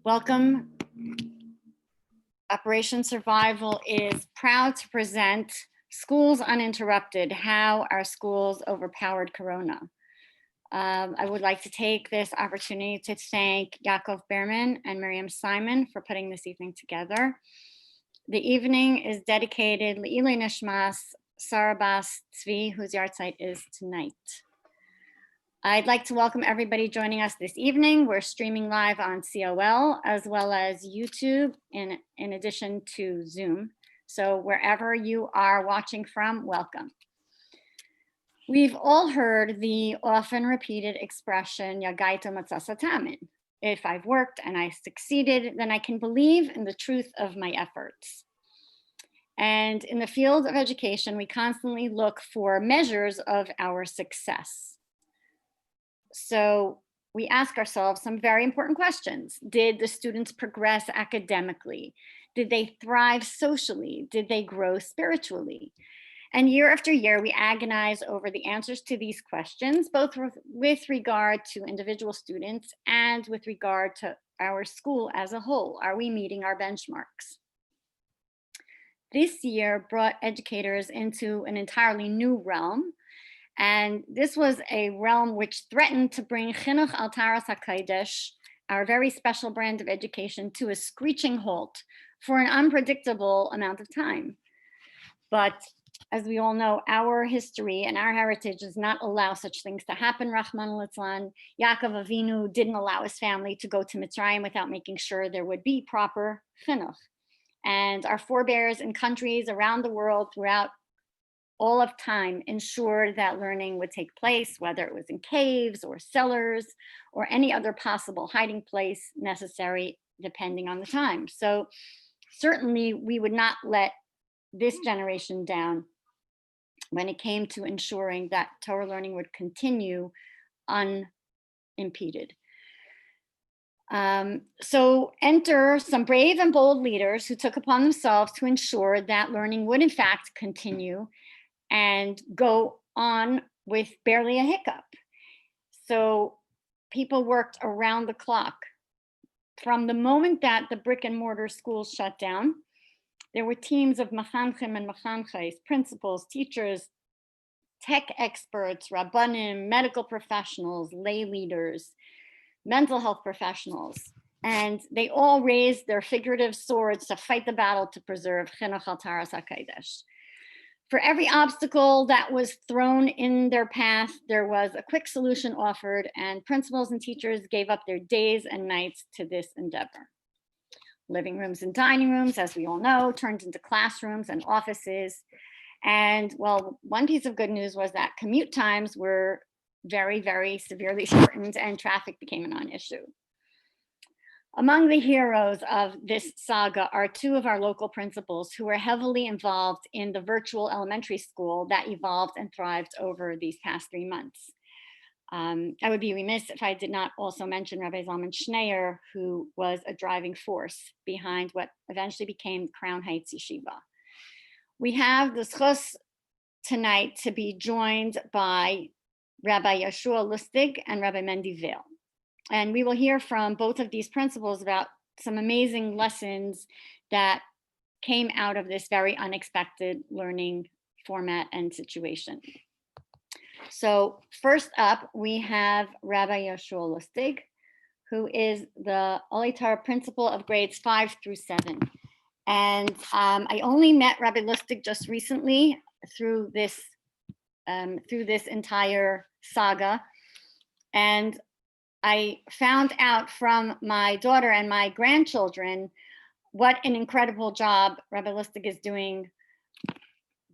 Welcome. Operation Survival is proud to present Schools Uninterrupted, How Our Schools Overpowered Corona. I would like to take this opportunity to thank Yaakov Berman and Miriam Simon for putting this evening together. The evening is dedicated Le'ilei Nishmas Sarah Bas Tzvi, whose yahrzeit is tonight. I'd like to welcome everybody joining us this evening. We're streaming live on COL as well as YouTube in addition to Zoom. So wherever you are watching from, welcome. We've all heard the often repeated expression, Yagaito matzasatamin. If I've worked and I succeeded, then I can believe in the truth of my efforts. And in the field of education, we constantly look for measures of our success. So we ask ourselves some very important questions. Did the students progress academically? Did they thrive socially? Did they grow spiritually? And year after year, we agonize over the answers to these questions, both with regard to individual students and with regard to our school as a whole. Are we meeting our benchmarks? This year brought educators into an entirely new realm. And this was a realm which threatened to bring Chinuch al Taras HaKodesh, our very special brand of education, to a screeching halt for an unpredictable amount of time. But as we all know, our history and our heritage does not allow such things to happen. Rahman al-Litzlan, Yaakov Avinu didn't allow his family to go to Mitzrayim without making sure there would be proper Chinuch. And our forebears in countries around the world throughout all of time ensured that learning would take place, whether it was in caves or cellars or any other possible hiding place necessary, depending on the time. So certainly we would not let this generation down when it came to ensuring that Torah learning would continue unimpeded. So enter some brave and bold leaders who took upon themselves to ensure that learning would in fact continue and go on with barely a hiccup. So people worked around the clock. From the moment that the brick and mortar schools shut down, there were teams of Menachem and Menachais, principals, teachers, tech experts, rabbanim, medical professionals, lay leaders, mental health professionals, and they all raised their figurative swords to fight the battle to preserve Chinuch al Taras HaKodesh. For every obstacle that was thrown in their path, there was a quick solution offered, and principals and teachers gave up their days and nights to this endeavor. Living rooms and dining rooms, as we all know, turned into classrooms and offices. And well, one piece of good news was that commute times were very, very severely shortened and traffic became a non-issue. Among the heroes of this saga are two of our local principals who were heavily involved in the virtual elementary school that evolved and thrived over these past 3 months. I would be remiss if I did not also mention Rabbi Zalman Schneier, who was a driving force behind what eventually became Crown Heights Yeshiva. We have the schus tonight to be joined by Rabbi Rabbis Lustig and Rabbi Mendy Vail. And we will hear from both of these principals about some amazing lessons that came out of this very unexpected learning format and situation. So first up, we have Rabbi Yehoshua Lustig, who is the Oholei principal of grades 5 through 7. And I only met Rabbi Lustig just recently through this entire saga. And I found out from my daughter and my grandchildren what an incredible job Rabbi Lustig is doing,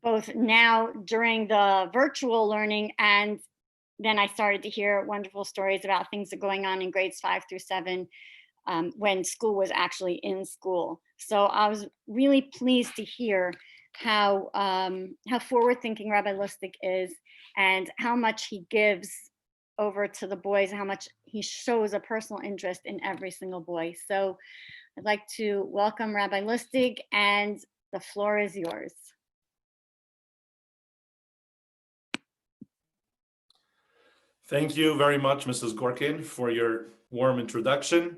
both now during the virtual learning, and then I started to hear wonderful stories about things that are going on in grades 5 through 7 when school was actually in school. So I was really pleased to hear how forward-thinking Rabbi Lustig is and how much he gives over to the boys, how much he shows a personal interest in every single boy. So I'd like to welcome Rabbi Lustig, and the floor is yours. Thank you very much, Mrs. Gorkin, for your warm introduction.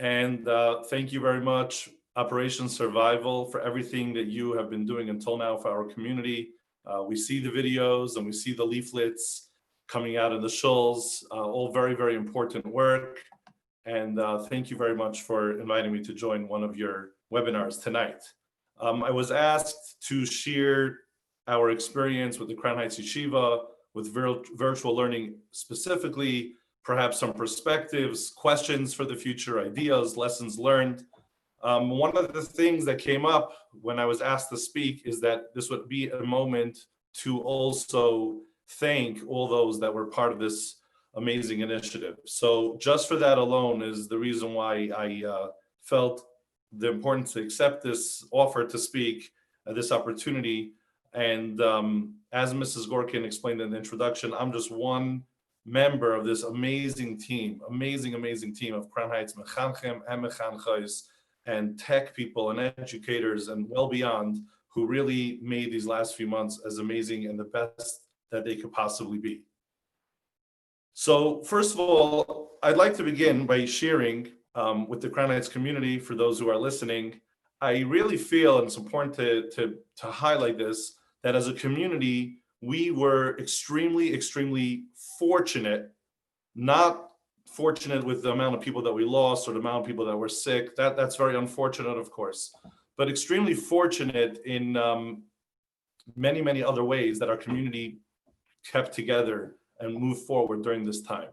And thank you very much, Operation Survival, for everything that you have been doing until now for our community. We see the videos and we see the leaflets coming out of the shuls, all very, very important work. And thank you very much for inviting me to join one of your webinars tonight. I was asked to share our experience with the Crown Heights Yeshiva, with virtual learning specifically, perhaps some perspectives, questions for the future, ideas, lessons learned. One of the things that came up when I was asked to speak is that this would be a moment to also thank all those that were part of this amazing initiative. So just for that alone is the reason why I felt the importance to accept this offer to speak, this opportunity. And as Mrs. Gorkin explained in the introduction, I'm just one member of this amazing team, amazing team of Crown Heights Menachem and Mechanchos and tech people and educators and well beyond, who really made these last few months as amazing and the best that they could possibly be. So first of all, I'd like to begin by sharing with the Crown Heights community, for those who are listening, I really feel, and it's important to highlight this, that as a community, we were extremely fortunate, not fortunate with the amount of people that we lost or the amount of people that were sick. That's very unfortunate, of course, but extremely fortunate in many other ways that our community kept together and moved forward during this time.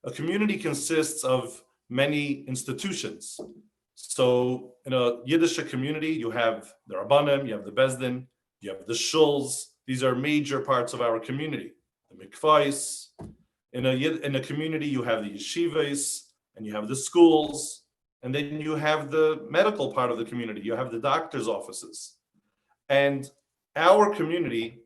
A community consists of many institutions. So in a Yiddish community, you have the Rabbanim, you have the Bezdin, you have the shuls. These are major parts of our community. The mikvahs. In a community, you have the yeshivas, and you have the schools, and then you have the medical part of the community. You have the doctor's offices. And our community,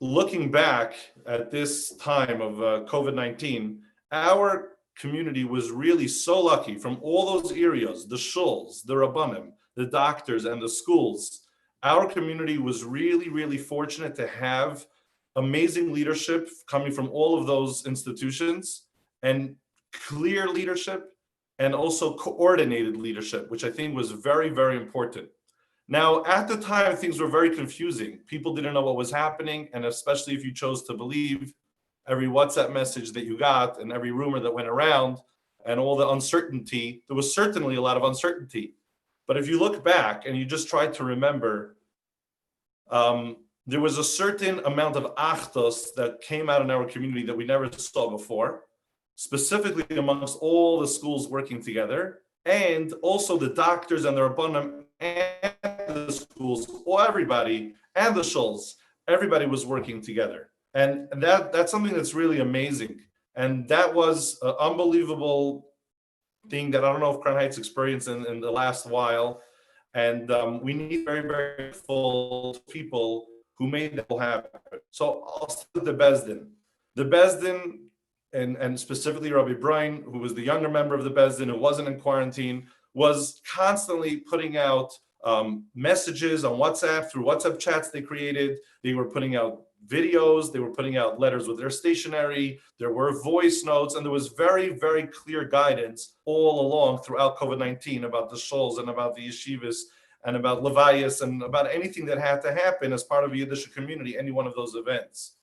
looking back at this time of COVID-19, our community was really so lucky from all those areas, the shuls, the rabbanim, the doctors, and the schools. Our community was really fortunate to have amazing leadership coming from all of those institutions, and clear leadership, and also coordinated leadership, which I think was very important. Now, at the time, things were very confusing. People didn't know what was happening, and especially if you chose to believe every WhatsApp message that you got and every rumor that went around and all the uncertainty, there was certainly a lot of uncertainty. But if you look back and you just try to remember, there was a certain amount of achdos that came out in our community that we never saw before, specifically amongst all the schools working together, and also the doctors and the rabbanim and the schools, or everybody, and the shuls, everybody was working together. And that's something that's really amazing. And that was an unbelievable thing that I don't know if Crown Heights experienced in the last while. And we need very full people who made that happen. So I'll start with the Bezdin. The Bezdin, and specifically Rabbi Brian, who was the younger member of the Bezdin, who wasn't in quarantine, was constantly putting out messages on WhatsApp, through WhatsApp chats they created. They were putting out videos, they were putting out letters with their stationery, there were voice notes, and there was very clear guidance all along throughout COVID-19 about the shuls and about the yeshivas and about levayas and about anything that had to happen as part of a Yiddish community, any one of those events.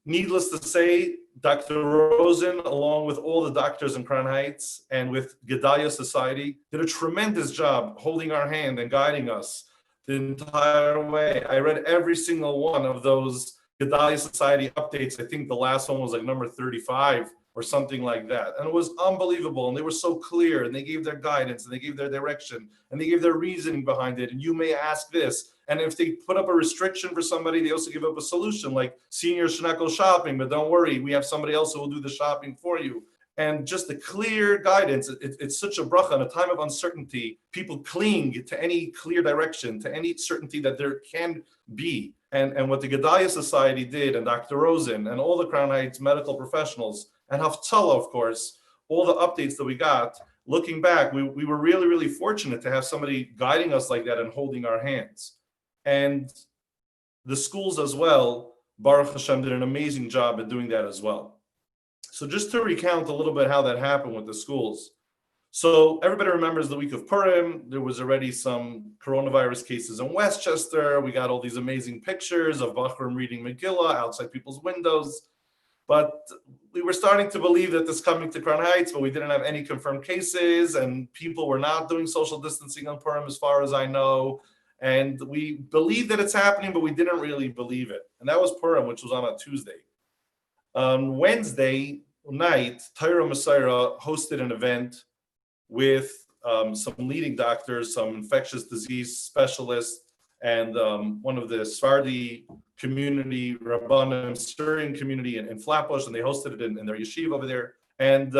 Needless to say, Dr. Rosen, along with all the doctors in Crown Heights and with Gedalia Society, did a tremendous job holding our hand and guiding us the entire way. I read every single one of those Gedalia Society updates. I think the last one was like number 35 or something like that. And it was unbelievable. And they were so clear, and they gave their guidance, and they gave their direction, and they gave their reasoning behind it. And you may ask this. And if they put up a restriction for somebody, they also give up a solution, like seniors should not go shopping, but don't worry, we have somebody else who will do the shopping for you. And just the clear guidance, it's such a bracha. In a time of uncertainty, people cling to any clear direction, to any certainty that there can be. And what the Gedalia Society did, and Dr. Rosen, and all the Crown Heights medical professionals, and Haftzala, of course, all the updates that we got, looking back, we were really fortunate to have somebody guiding us like that and holding our hands. And the schools as well, Baruch Hashem, did an amazing job at doing that as well. So just to recount a little bit how that happened with the schools. So everybody remembers the week of Purim. There was already some coronavirus cases in Westchester. We got all these amazing pictures of Bachrim reading Megillah outside people's windows. But we were starting to believe that this coming to Crown Heights, but we didn't have any confirmed cases, and people were not doing social distancing on Purim, as far as I know. And we believe that it's happening, but we didn't really believe it. And that was Purim, which was on a Tuesday. On Wednesday night, Torah Messiah hosted an event with some leading doctors, some infectious disease specialists, and one of the Sephardi community, Rabbanim, Syrian community in Flatbush, and they hosted it in their yeshiva over there. And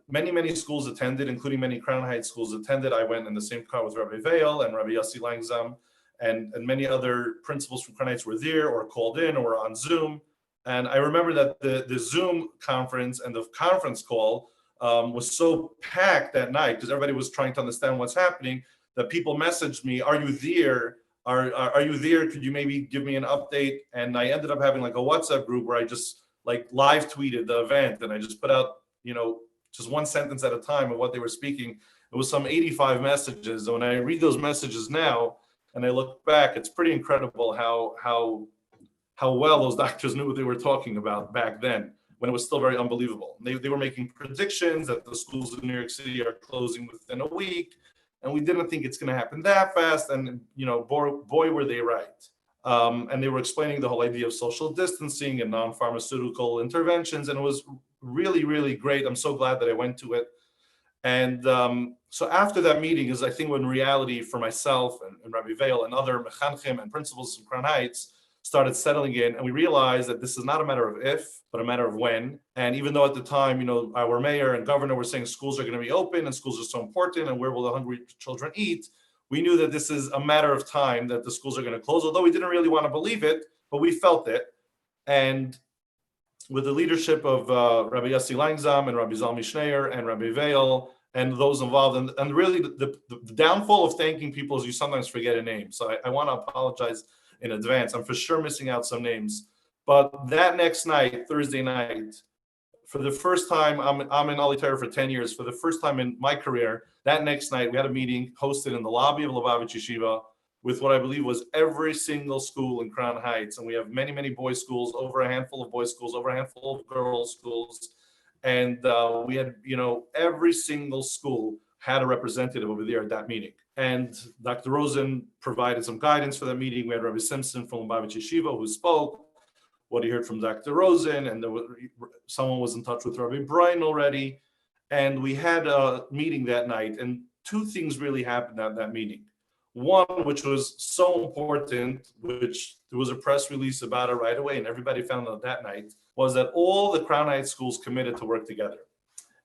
many schools attended, including many Crown Heights schools attended. I went in the same car with Rabbi Vail and Rabbi Yossi Langzam, and many other principals from Crown Heights were there or called in or on Zoom. And I remember that the Zoom conference and the conference call was so packed that night because everybody was trying to understand what's happening that people messaged me, "Are you there? Are you there? Could you maybe give me an update?" And I ended up having like a WhatsApp group where I just like live tweeted the event and I just put out, just one sentence at a time of what they were speaking. It was some 85 messages. And when I read those messages now and I look back, it's pretty incredible how well those doctors knew what they were talking about back then, when it was still very unbelievable. They were making predictions that the schools in New York City are closing within a week. And we didn't think it's going to happen that fast. And, boy, were they right. And they were explaining the whole idea of social distancing and non-pharmaceutical interventions. And it was really, really great. I'm so glad that I went to it. And so after that meeting is, I think, when reality for myself and Rabbi Vail and other Menachem and principals from Crown Heights started settling in, and we realized that this is not a matter of if, but a matter of when. And even though at the time, our mayor and governor were saying schools are going to be open and schools are so important and where will the hungry children eat, we knew that this is a matter of time that the schools are going to close, although we didn't really want to believe it, but we felt it. And with the leadership of Rabbi Yossi Langzam and Rabbi Zalmi Schneer and Rabbi Vail and those involved, and really the downfall of thanking people is you sometimes forget a name. So I want to apologize in advance. I'm for sure missing out some names. But that next night, Thursday night, for the first time, I'm in Oholei Torah for 10 years. For the first time in my career, that next night, we had a meeting hosted in the lobby of CH Yeshiva with what I believe was every single school in Crown Heights. And we have many boys' schools, over a handful of boys' schools, over a handful of girls' schools. And we had, every single school had a representative over there at that meeting. And Dr. Rosen provided some guidance for that meeting. We had Rabbi Simpson from CH Yeshiva who spoke, what he heard from Dr. Rosen, and someone was in touch with Rabbi Brian already. And we had a meeting that night, and two things really happened at that meeting. One, which was so important, which there was a press release about it right away, and everybody found out that night, was that all the Crown Heights schools committed to work together.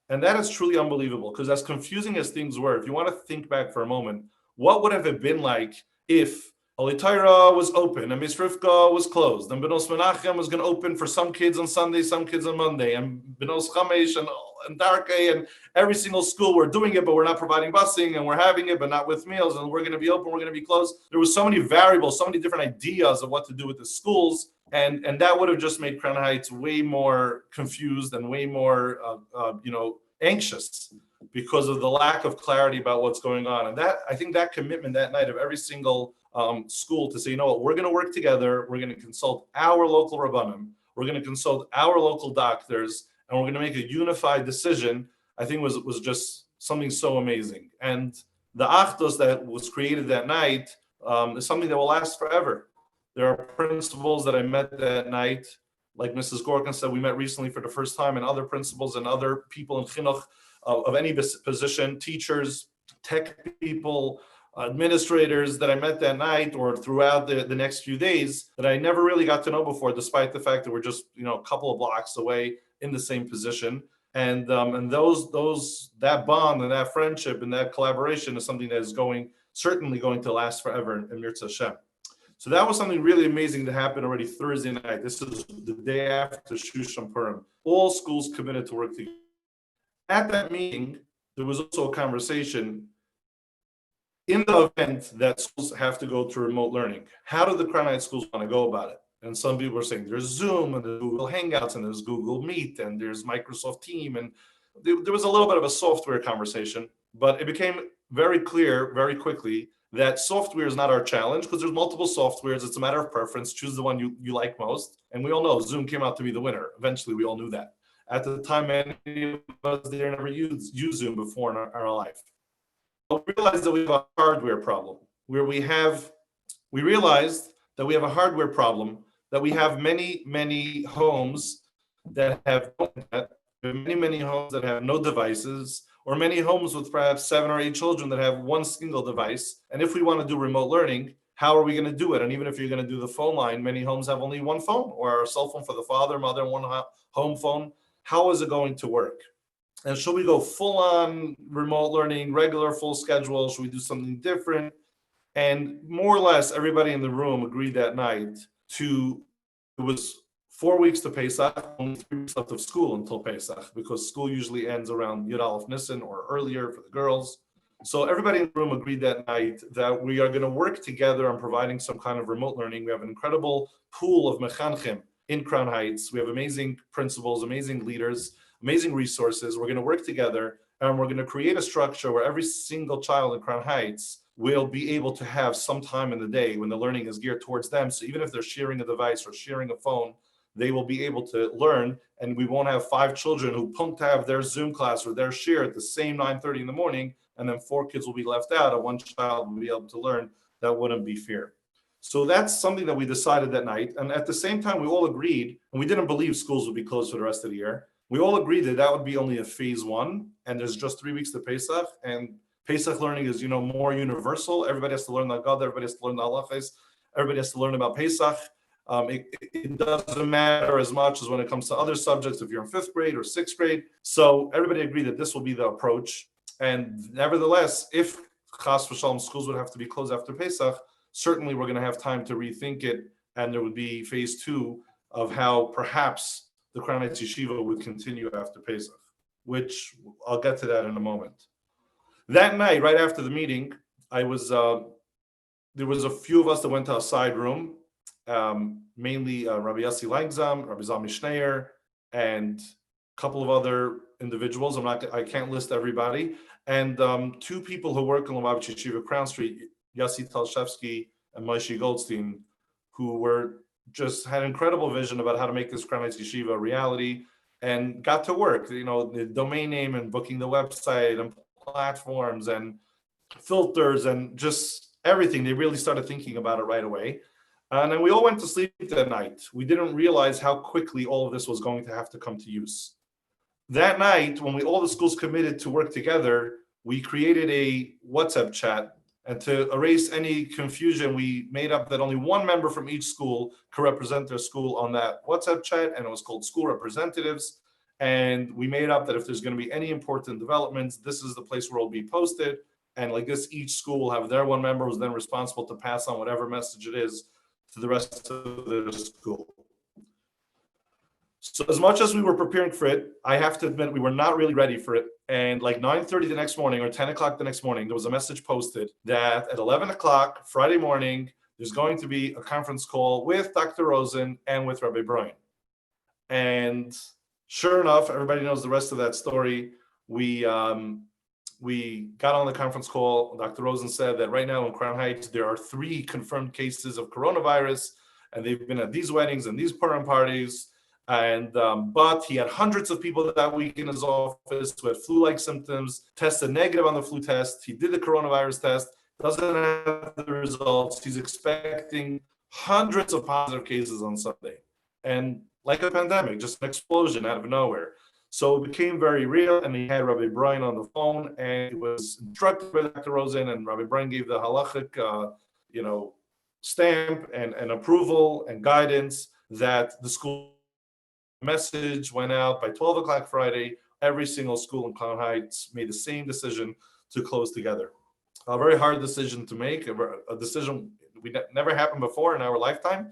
And that is truly unbelievable, because as confusing as things were, if you want to think back for a moment, what would have it been like if Oholei Torah was open and Misrifka was closed, and Bnos Menachem was going to open for some kids on Sunday, some kids on Monday, and Bnos Chomesh and Darchei and every single school, we're doing it, but we're not providing busing, and we're having it, but not with meals, and we're going to be open, we're going to be closed. There was so many variables, so many different ideas of what to do with the schools, and that would have just made Crown Heights way more confused and way more, anxious because of the lack of clarity about what's going on. And that, I think that commitment that night of every single school to say, we're going to work together, we're going to consult our local Rabbanim, we're going to consult our local doctors, and we're going to make a unified decision, I think was just something so amazing. And the Achdus that was created that night is something that will last forever. There are principals that I met that night, like Mrs. Gorkin said, we met recently for the first time, and other principals and other people in Chinuch of any position, teachers, tech people, administrators that I met that night or throughout the next few days that I never really got to know before, despite the fact that we're just a couple of blocks away in the same position. And that bond and that friendship and that collaboration is something that is certainly going to last forever in Mirza Hashem. So that was something really amazing that happened already Thursday night. This is the day after Shushan Purim. All schools committed to work together. At that meeting, there was also a conversation in the event that schools have to go to remote learning. How do the Crown Heights schools want to go about it? And some people are saying there's Zoom and there's Google Hangouts and there's Google Meet and there's Microsoft Team. And there was a little bit of a software conversation. But it became very clear very quickly that software is not our challenge because there's multiple softwares. It's a matter of preference. Choose the one you like most. And we all know Zoom came out to be the winner. Eventually, we all knew that. At the time, many of us there never used Zoom before in our life. But we realized that we have a hardware problem where we realized that we have a hardware problem, that we have many homes that have no internet, many homes that have no devices, or many homes with perhaps 7 or 8 children that have one single device. And if we want to do remote learning, how are we going to do it? And even if you're going to do the phone line, many homes have only one phone or a cell phone for the father, mother, and one home phone. How is it going to work? And should we go full on remote learning, regular full schedule? Should we do something different? And more or less everybody in the room agreed that night it was 4 weeks to Pesach, only 3 weeks left of school until Pesach, because school usually ends around Yud Aleph Nisan or earlier for the girls. So everybody in the room agreed that night that we are going to work together on providing some kind of remote learning. We have an incredible pool of Menachem in Crown Heights. We have amazing principals, amazing leaders, amazing resources. We're going to work together and we're going to create a structure where every single child in Crown Heights will be able to have some time in the day when the learning is geared towards them. So even if they're sharing a device or sharing a phone, they will be able to learn, and we won't have 5 children who pumped to have their Zoom class or their share at the same 9:30 in the morning, and then 4 kids will be left out and 1 child will be able to learn. That wouldn't be fair. So that's something that we decided that night. And at the same time, we all agreed, and we didn't believe schools would be closed for the rest of the year. We all agreed that that would be only a phase 1, and there's just 3 weeks to Pesach, and Pesach learning is, more universal. Everybody has to learn the God, everybody has to learn the halachas, everybody has to learn about Pesach. It doesn't matter as much as when it comes to other subjects if you're in 5th grade or 6th grade. So everybody agreed that this will be the approach. And nevertheless, if Chas v'Shalom schools would have to be closed after Pesach, certainly we're going to have time to rethink it, and there would be phase 2 of how perhaps the Crown Heights Yeshiva would continue after Pesach, which I'll get to that in a moment. That night, right after the meeting, there was a few of us that went to a side room, mainly Rabbi Yossi Langzam, Rabbi Zalmi Schneer, and a couple of other individuals. I can't list everybody. And 2 people who work in Lubavitch Yeshiva Crown Street, Yossi Talshevsky and Moshe Goldstein, who had incredible vision about how to make this Crown Heights Yeshiva a reality, and got to work. The domain name and booking the website and platforms and filters and just everything. They really started thinking about it right away. And then we all went to sleep that night. We didn't realize how quickly all of this was going to have to come to use. That night, when all the schools committed to work together, we created a WhatsApp chat. And to erase any confusion, we made up that only 1 member from each school could represent their school on that WhatsApp chat, and it was called School Representatives. And we made up that if there's going to be any important developments, this is the place where it'll be posted. And like this, each school will have their 1 member who's then responsible to pass on whatever message it is to the rest of the school. So as much as we were preparing for it, I have to admit we were not really ready for it. And like 9:30 the next morning or 10 o'clock the next morning, there was a message posted that at 11 o'clock Friday morning, there's going to be a conference call with Dr. Rosen and with Rabbi Brian. And sure enough, everybody knows the rest of that story. We got on the conference call. Dr. Rosen said that right now in Crown Heights, there are 3 confirmed cases of coronavirus, and they've been at these weddings and these Purim parties. And but he had hundreds of people that week in his office who had flu-like symptoms, tested negative on the flu test. He did the coronavirus test, doesn't have the results. He's expecting hundreds of positive cases on Sunday. And like a pandemic, just an explosion out of nowhere. So it became very real, and he had Rabbi Brian on the phone, and he was instructed by Dr. Rosen, and Rabbi Brian gave the halachic, stamp and approval and guidance that the school message went out by 12 o'clock Friday. Every single school in Crown Heights made the same decision to close together. A very hard decision to make, a decision never happened before in our lifetime.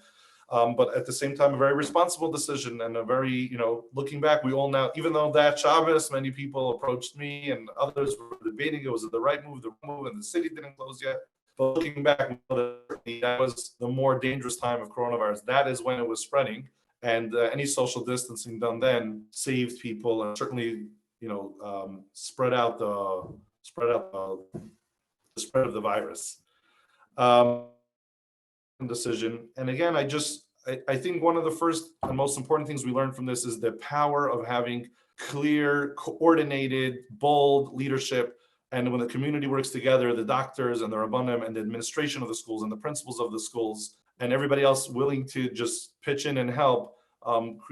But at the same time, a very responsible decision, and a very, looking back, we all now, even though that Shabbos, many people approached me and others were debating it was the right move, and the city didn't close yet. But looking back, that was the more dangerous time of coronavirus. That is when it was spreading, and any social distancing done then saved people, and certainly, spread out spread out the spread of the virus. Decision. And again, I think one of the first and most important things we learned from this is the power of having clear, coordinated, bold leadership. And when the community works together, the doctors and the rabbanim and the administration of the schools and the principals of the schools and everybody else willing to just pitch in and help,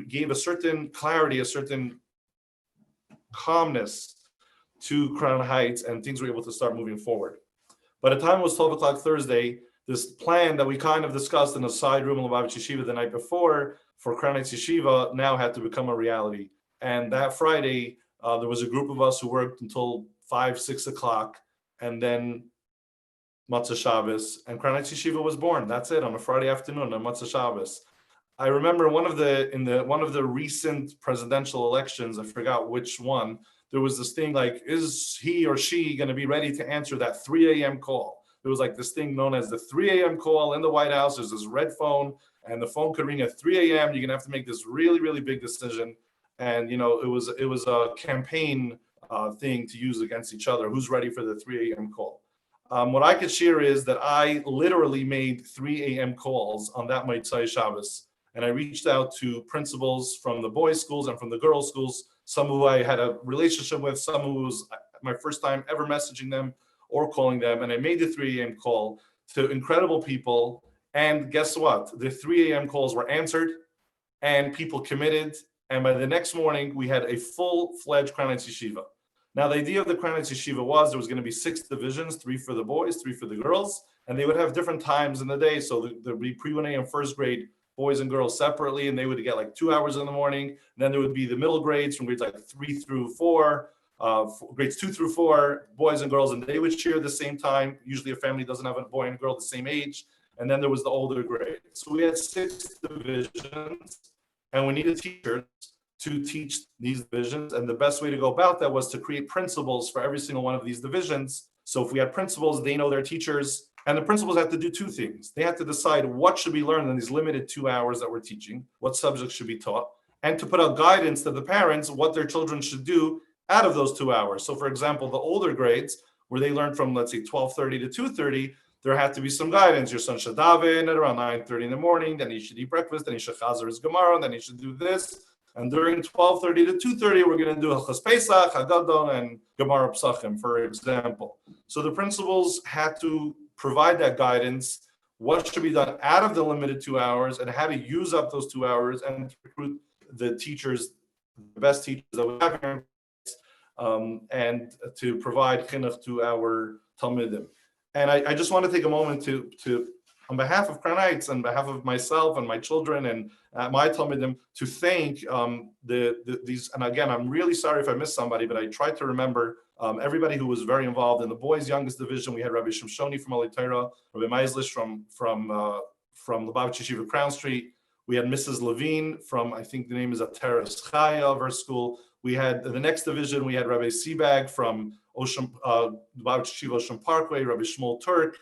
gave a certain clarity, a certain calmness to Crown Heights, and things were able to start moving forward. By the time it was 12 o'clock Thursday, this plan that we kind of discussed in a side room in Rabbis Yeshiva the night before for Crown Heights Yeshiva now had to become a reality. And that Friday, there was a group of us who worked until 5, 6 o'clock, and then Matzah Shabbos, and Crown Heights Yeshiva was born. That's it, on a Friday afternoon on Matzah Shabbos. I remember one of the recent presidential elections, I forgot which one, there was this thing like, is he or she going to be ready to answer that 3 a.m. call? There was like this thing known as the 3 a.m. call in the White House. There's this red phone, and the phone could ring at 3 a.m. You're going to have to make this really, really big decision. And, it was a campaign thing to use against each other. Who's ready for the 3 a.m. call? What I could share is that I literally made 3 a.m. calls on that Motzei Shabbos. And I reached out to principals from the boys' schools and from the girls' schools, some who I had a relationship with, some who was my first time ever messaging them or calling them. And I made the 3 a.m. call to incredible people. And guess what? The 3 a.m. calls were answered and people committed. And by the next morning, we had a full-fledged Crown Heights Yeshiva. Now, the idea of the Crown Heights Yeshiva was there was going to be 6 divisions, 3 for the boys, 3 for the girls, and they would have different times in the day. So there would be pre-1A and first grade boys and girls separately, and they would get like 2 hours in the morning. And then there would be the middle grades from grades like 3 through 4, grades 2 through 4, boys and girls, and they would share the same time. Usually a family doesn't have a boy and a girl the same age. And then there was the older grade. So we had 6 divisions, and we needed teachers to teach these divisions. And the best way to go about that was to create principals for every single one of these divisions. So if we had principals, they know their teachers. And the principals had to do 2 things. They had to decide what should be learned in these limited 2 hours that we're teaching, what subjects should be taught, and to put out guidance to the parents what their children should do out of those 2 hours. So for example, the older grades, where they learned from, let's say, 12:30 to 2:30, there had to be some guidance. Your son should daven at around 9:30 in the morning, then he should eat breakfast, then he should chazer his Gemara, and then he should do this. And during 12:30 to 2:30, we're going to do Hilchos Pesach, Haggadah, and Gemara Psachim, for example. So the principals had to provide that guidance, what should be done out of the limited 2 hours, and how to use up those 2 hours and recruit the teachers, the best teachers that we have here, and to provide chinuch to our talmidim. And I just want to take a moment to on behalf of Crown Heights, on behalf of myself and my children and my talmidim, to thank these. And again, I'm really sorry if I missed somebody, but I tried to remember everybody who was very involved in the boys' youngest division. We had Rabbi Shimshoni from Oholei Torah, Rabbi Meislish from Lubavitch Yeshiva Crown Street. We had Mrs. Levine from, I think the name is Ateres Chaya of our school. We had the next division, we had Rabbi Seabag from Lubavitch Yeshiva Ocean Parkway, Rabbi Shmuel Turk.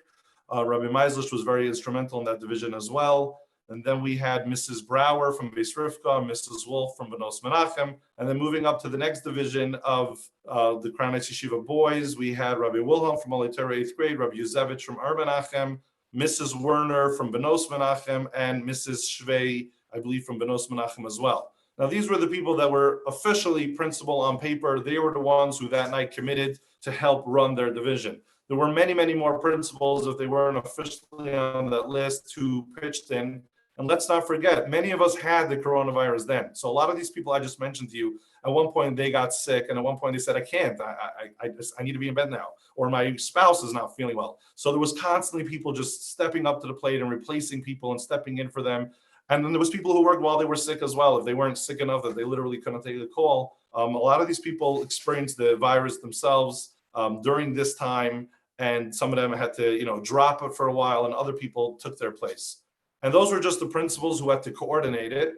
Rabbi Meislish was very instrumental in that division as well. And then we had Mrs. Brower from Beis Rivka, Mrs. Wolf from Bnos Menachem. And then moving up to the next division of the Crown Heights Yeshiva boys, we had Rabbi Wilhelm from Oholei Torah 8th grade, Rabbi Yuzevich from Menachem, Mrs. Werner from Bnos Menachem, and Mrs. Shvei, I believe, from Bnos Menachem as well. Now, these were the people that were officially principal on paper. They were the ones who that night committed to help run their division. There were many, many more principals, if they weren't officially on that list, who pitched in. And let's not forget, many of us had the coronavirus then. So a lot of these people I just mentioned to you, at one point they got sick, and at one point they said, I can't, I need to be in bed now, or my spouse is not feeling well. So there was constantly people just stepping up to the plate and replacing people and stepping in for them. And then there was people who worked while they were sick as well. If they weren't sick enough that they literally couldn't take the call. A lot of these people experienced the virus themselves during this time, and some of them had to, drop it for a while, and other people took their place. And those were just the principals who had to coordinate it.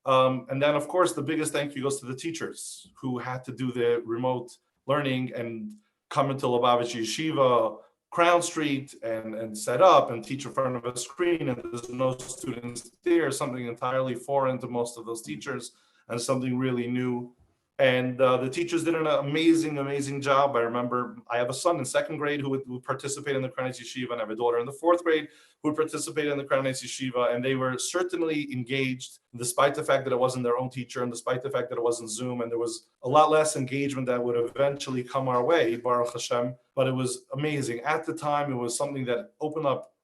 And then, of course, the biggest thank you goes to the teachers who had to do the remote learning and come into Lubavitch Yeshiva, Crown Street, and set up and teach in front of a screen. And there's no students there, something entirely foreign to most of those teachers and something really new. And the teachers did an amazing job. I remember I have a son in second grade who would participate in the Crown Yeshiva, and I have a daughter in the fourth grade who would participate in the Crown Yeshiva, and they were certainly engaged, despite the fact that it wasn't their own teacher, and despite the fact that it wasn't Zoom, and there was a lot less engagement that would eventually come our way, Baruch Hashem, but it was amazing. At the time, it was something that opened up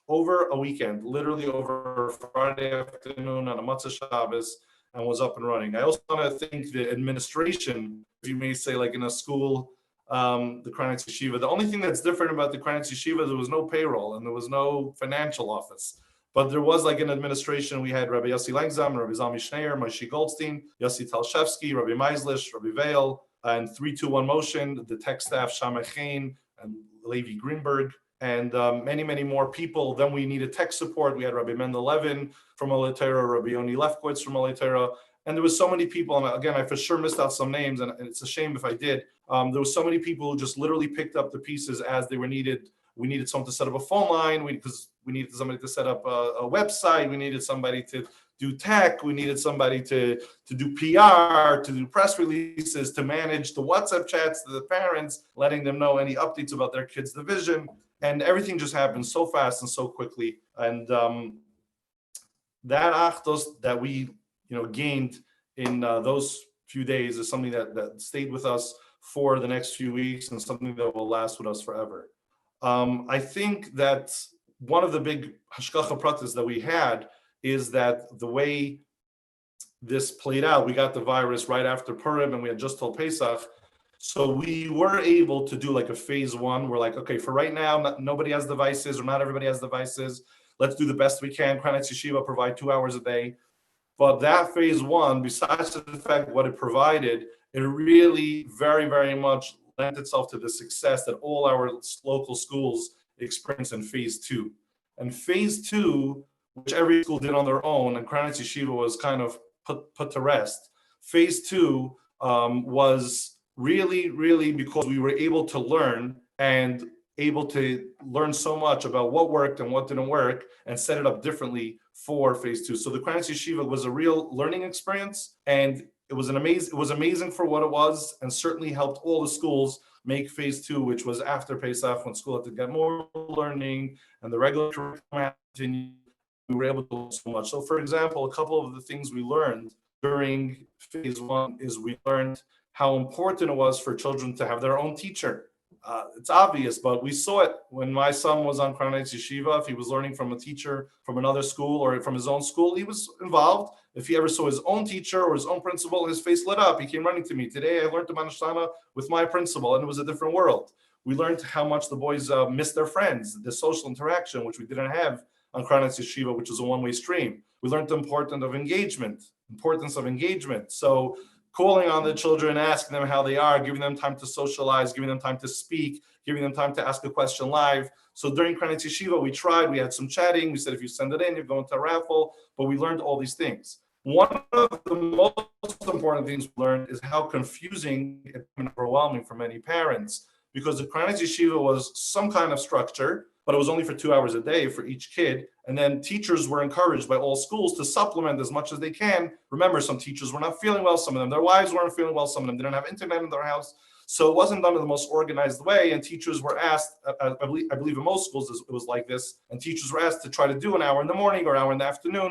over a weekend, literally over Friday afternoon on a Matzah Shabbos, and was up and running. I also want to thank the administration, if you may say, like in a school, the Crown Yeshiva. The only thing that's different about the Crown Yeshiva, there was no payroll and there was no financial office. But there was like an administration. We had Rabbi Yossi Langzam, Rabbi Zalmi Schneier, Moshe Goldstein, Yossi Talshevsky, Rabbi Meislish, Rabbi Vail, and 321 Motion, the tech staff, Shammai Chain and Levi Greenberg, and many more people. Then we needed tech support. We had Rabbi Mendel Levin from Oholei Torah, Rabbi Yoni Lefkowitz from Oholei Torah, and there was so many people. And again, I for sure missed out some names, and it's a shame if I did. There was so many people who just literally picked up the pieces as they were needed. We needed someone to set up a phone line, because we needed somebody to set up a website. We needed somebody to do tech. We needed somebody to do PR, to do press releases, to manage the WhatsApp chats to the parents, letting them know any updates about their kids' division. And everything just happened so fast and so quickly. And that achdos that we gained in those few days is something that stayed with us for the next few weeks, and something that will last with us forever. I think that one of the big hashgacha pratis that we had is that the way this played out, we got the virus right after Purim, and we had just told Pesach. So we were able to do like a phase one. We're like, okay, for right now, nobody has devices, or not everybody has devices. Let's do the best we can. Crown Yeshiva provide 2 hours a day. But that phase one, besides the fact what it provided, it really very much lent itself to the success that all our local schools experienced in phase two. And phase two, which every school did on their own, and Crown Yeshiva was kind of put to rest. Phase two was really because we were able to learn so much about what worked and what didn't work, and set it up differently for phase two. So the Crown Yeshiva was a real learning experience, and it was amazing for what it was, and certainly helped all the schools make phase two, which was after Pesach, when school had to get more learning and the regular curriculum continued. We were able to learn so much. So for example, a couple of the things we learned during phase one is we learned how important it was for children to have their own teacher. It's obvious, but we saw it when my son was on Crown Yeshiva. If he was learning from a teacher from another school or from his own school, he was involved. If he ever saw his own teacher or his own principal, his face lit up. He came running to me. Today, I learned the Manashtana with my principal, and it was a different world. We learned how much the boys missed their friends, the social interaction, which we didn't have on Crown Yeshiva, which is a one-way stream. We learned the importance of engagement. So calling on the children, asking them how they are, giving them time to socialize, giving them time to speak, giving them time to ask a question live. So during Crown Yeshiva, we had some chatting. We said, if you send it in, you're going to a raffle, but we learned all these things. One of the most important things we learned is how confusing and overwhelming for many parents, because the Crown Yeshiva was some kind of structure, but it was only for 2 hours a day for each kid. And then teachers were encouraged by all schools to supplement as much as they can. Remember, some teachers were not feeling well. Some of them, their wives weren't feeling well. Some of them didn't have internet in their house. So it wasn't done in the most organized way. And teachers were asked, I believe in most schools it was like this, and teachers were asked to try to do an hour in the morning or an hour in the afternoon.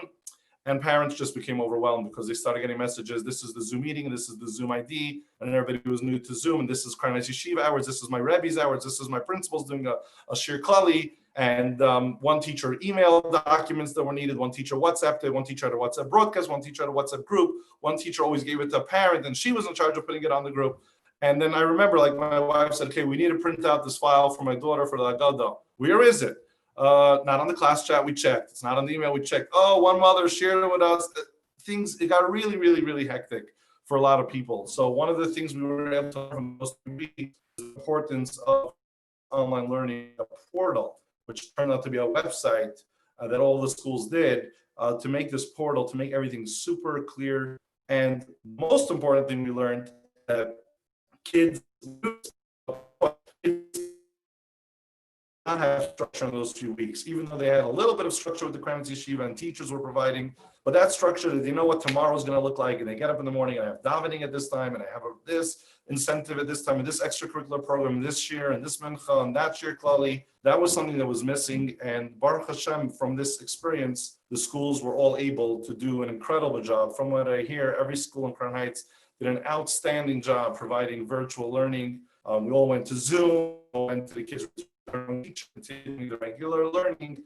And parents just became overwhelmed because they started getting messages. This is the Zoom meeting, and this is the Zoom ID, and everybody was new to Zoom. And this is Crown Yeshiva hours. This is my Rebbe's hours. This is my principal's doing a Shir Klali. And one teacher emailed documents that were needed. One teacher WhatsApped it. One teacher had a WhatsApp broadcast. One teacher had a WhatsApp group. One teacher always gave it to a parent, and she was in charge of putting it on the group. And then I remember, like, my wife said, okay, we need to print out this file for my daughter for the Agada. Where is it? Not on the class chat, we checked. It's not on the email, we checked. Oh, one mother shared it with us. It got really hectic for a lot of people. So one of the things we were able to learn from those weeks is the importance of online learning, a portal, which turned out to be a website that all the schools did to make this portal, to make everything super clear. And most important thing we learned, that kids not have structure in those few weeks, even though they had a little bit of structure with the Rabbis Yeshiva and teachers were providing. But that structure, that they know what tomorrow is going to look like, and they get up in the morning and I have davening at this time, and I have this incentive at this time, and this extracurricular program this year, and this mincha, and that year klali. That was something that was missing. And Baruch Hashem, from this experience, the schools were all able to do an incredible job. From what I hear, every school in Crown Heights did an outstanding job providing virtual learning. We all went to Zoom, went to the kids' continuing the regular learning.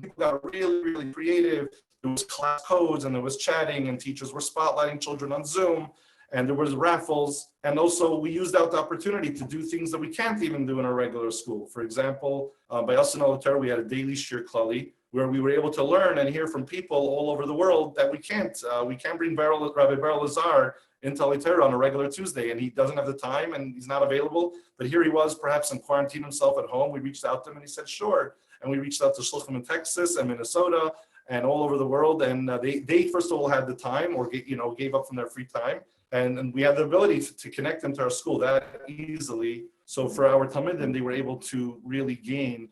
People got really, really creative. There was class codes and there was chatting, and teachers were spotlighting children on Zoom, and there was raffles. And also we used out the opportunity to do things that we can't even do in a regular school. For example, by us in Torah, we had a daily shir klali where we were able to learn and hear from people all over the world that we can't. We can't bring Rabbi Lazar into Torah on a regular Tuesday, and he doesn't have the time and he's not available. But here he was, perhaps in quarantine himself at home. We reached out to him and he said, sure. And we reached out to Shluchim in Texas and Minnesota and all over the world. And they first of all had the time, or gave up from their free time. And we had the ability to connect them to our school that easily. So for our Talmidim, they were able to really gain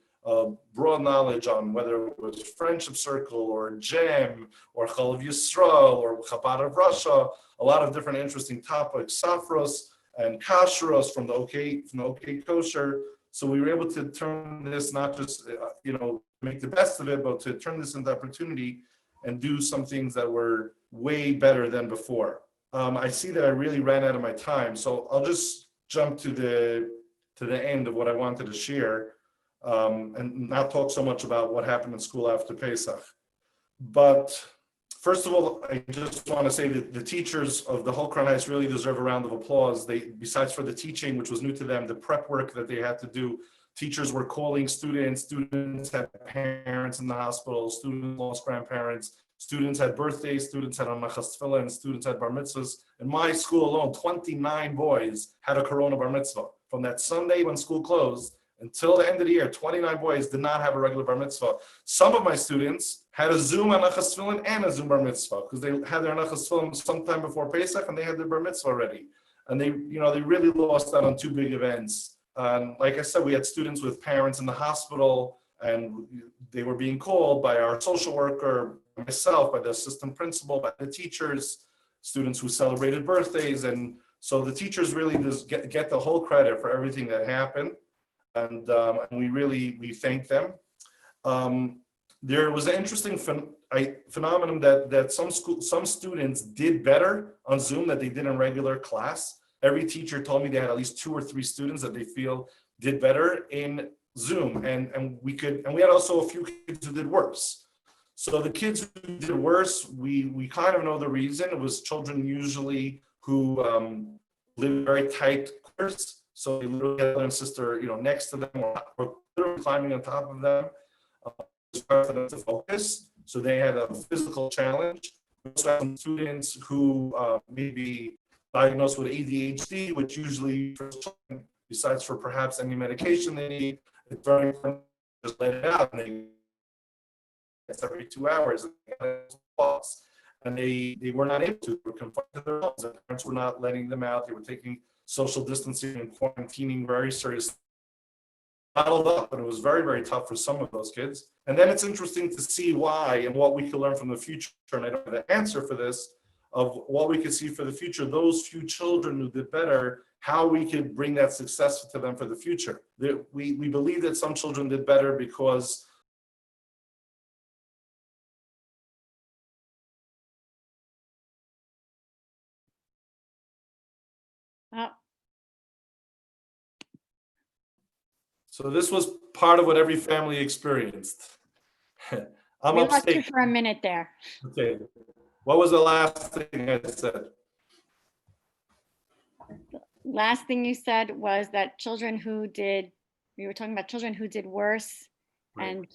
broad knowledge on whether it was Friendship Circle or GEM or Chalav Yisrael or Chabad of Russia, a lot of different interesting topics, Safros and Kashrus from the OK Kosher. So we were able to turn this, not just, make the best of it, but to turn this into opportunity and do some things that were way better than before. I see that I really ran out of my time, so I'll just jump to the end of what I wanted to share, and not talk so much about what happened in school after Pesach. But first of all, I just want to say that the teachers of the whole Crown Heights really deserve a round of applause. They, besides for the teaching, which was new to them, the prep work that they had to do, teachers were calling students had parents in the hospital, students lost grandparents, students had birthdays, students had Anachas Tefillah, and students had bar mitzvahs. In my school alone, 29 boys had a corona bar mitzvah. From that Sunday when school closed until the end of the year, 29 boys did not have a regular bar mitzvah. Some of my students had a Zoom Anachas Tefillah and a Zoom bar mitzvah, because they had their Anachas Tefillah sometime before Pesach and they had their bar mitzvah already. And they really lost out on two big events. Like I said, we had students with parents in the hospital, and they were being called by our social worker, myself, by the assistant principal, by the teachers, students who celebrated birthdays. And so the teachers really just get the whole credit for everything that happened. And we thank them. There was an interesting phenomenon that some students did better on Zoom that they did in regular class. Every teacher told me they had at least 2 or 3 students that they feel did better in Zoom, and we had also a few kids who did worse. So the kids who did worse, we kind of know the reason. It was children usually who live in very tight quarters. So they literally had their sister, next to them, or literally climbing on top of them. It's hard for them to focus. So they had a physical challenge. We also had some students who maybe diagnosed with ADHD, which usually, for children, besides for perhaps any medication they need, it's very important to just let it out. And it's every 2 hours, and they were not able to. They were confined to their homes. And parents were not letting them out. They were taking social distancing and quarantining very seriously. Bottled up, and it was very, very tough for some of those kids. And then it's interesting to see why and what we can learn from the future. And I don't have the answer for this, of what we could see for the future, those few children who did better, how we could bring that success to them for the future. We believe that some children did better because so this was part of what every family experienced. I'm we lost you upstate. for a minute there. Okay. What was the last thing I said? Last thing you said was that we were talking about children who did worse, Right. and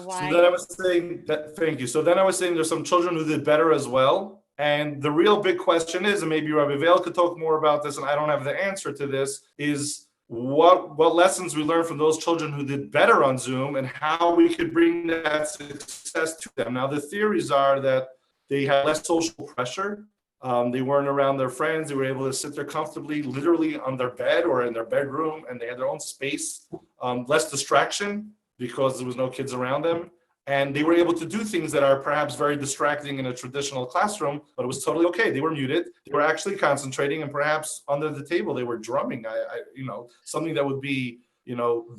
why. So then I was saying that, thank you. So then I was saying there's some children who did better as well. And the real big question is, and maybe Rabbi Vail could talk more about this, and I don't have the answer to this, is what lessons we learned from those children who did better on Zoom and how we could bring that success to them. Now, the theories are that they had less social pressure. They weren't around their friends. They were able to sit there comfortably, literally on their bed or in their bedroom, and they had their own space, less distraction because there was no kids around them. And they were able to do things that are perhaps very distracting in a traditional classroom, but it was totally okay. They were muted. They were actually concentrating, and perhaps under the table they were drumming. Something that would be,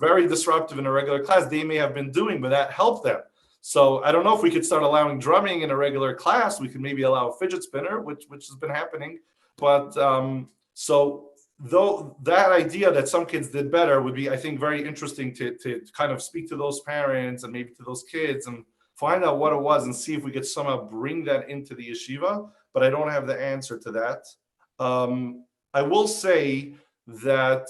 very disruptive in a regular class. They may have been doing, but that helped them. So I don't know if we could start allowing drumming in a regular class. We could maybe allow a fidget spinner, which has been happening. But so though that idea that some kids did better would be, I think, very interesting to kind of speak to those parents and maybe to those kids and find out what it was and see if we could somehow bring that into the yeshiva. But I don't have the answer to that. I will say that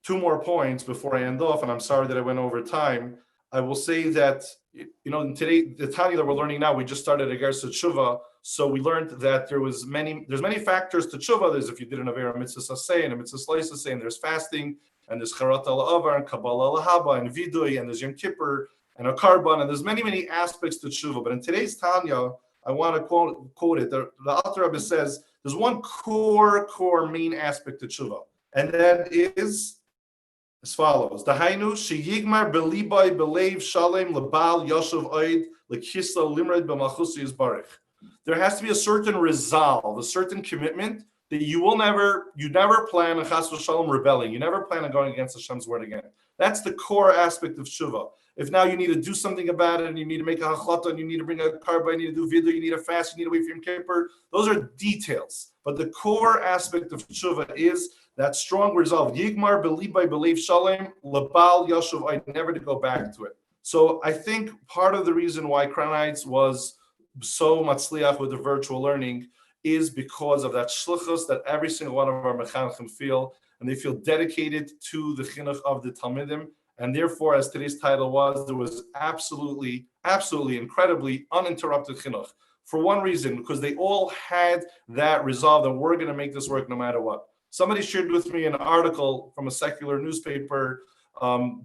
2 more points before I end off, and I'm sorry that I went over time. I will say that, today, the Tanya that we're learning now, we just started a Gersa Tshuva. So we learned that there's many factors to Tshuva. There's if you did an Avera Mitzvah Saseh and a Mitzvah Slice Saseh, and there's fasting, and there's Charat al-Avar, and Kabbalah al-Haba, and Vidui, and there's Yom Kippur, and a Karban, and there's many aspects to Tshuva. But in today's Tanya, I want to quote it. The Alter Rebbe says there's one core main aspect to Tshuva, and that is as follows: Dahainu sheyigmar belibay belev shalem lebal yoshev oid lekisla limred b'malchusi yisbarich. There has to be a certain resolve, a certain commitment that you never plan on chas v'shalom rebelling. You never plan on going against Hashem's word again. That's the core aspect of tshuva. If now you need to do something about it, and you need to make a hachlata, and you need to bring a karba, you need to do vidui, you need to fast, you need to wait for Yom Kippur, those are details. But the core aspect of tshuva is that strong resolve. Yigmar belibay belev shalem lebal yoshev oid, never to go back to it. So I think part of the reason why Crown Heights was so matzliach with the virtual learning is because of that shlichus that every single one of our mechanchim feel, and they feel dedicated to the chinuch of the talmidim. And therefore, as today's title was, there was absolutely, incredibly uninterrupted chinuch. For one reason, because they all had that resolve that we're going to make this work no matter what. Somebody shared with me an article from a secular newspaper,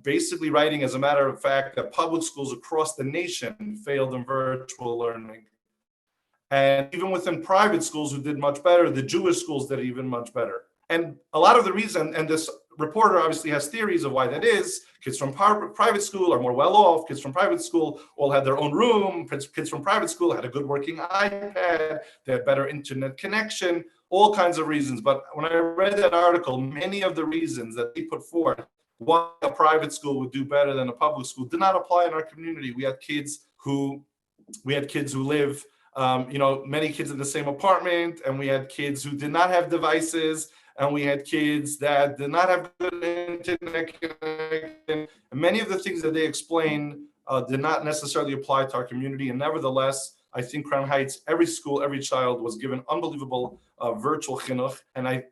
basically writing, as a matter of fact, that public schools across the nation failed in virtual learning. And even within private schools who did much better, the Jewish schools did even much better. And a lot of the reason, and this reporter obviously has theories of why that is. Kids from private school are more well off. Kids from private school all had their own room. Kids from private school had a good working iPad. They had better internet connection, all kinds of reasons. But when I read that article, many of the reasons that they put forth why a private school would do better than a public school did not apply in our community. We had kids who live, many kids in the same apartment, and we had kids who did not have devices, and we had kids that did not have good internet connection. And many of the things that they explained did not necessarily apply to our community. And nevertheless, I think Crown Heights, every school, every child was given unbelievable virtual chinuch. And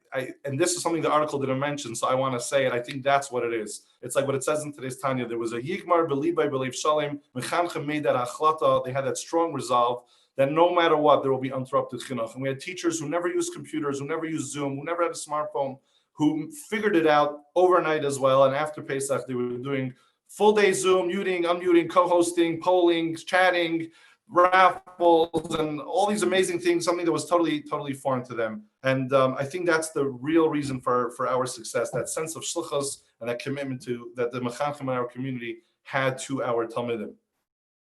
this is something the article didn't mention, so I want to say it. I think that's what it is. It's like what it says in today's Tanya. There was a yigmar belibay belev shalem. Menachem made that achlata. They had that strong resolve that no matter what, there will be uninterrupted chinuch. And we had teachers who never used computers, who never used Zoom, who never had a smartphone, who figured it out overnight as well. And after Pesach, they were doing full day Zoom, muting, unmuting, co-hosting, polling, chatting, raffles, and all these amazing things, something that was totally foreign to them. And I think that's the real reason for our success, that sense of shlichus and that commitment that the mechanchim in our community had to our talmidim.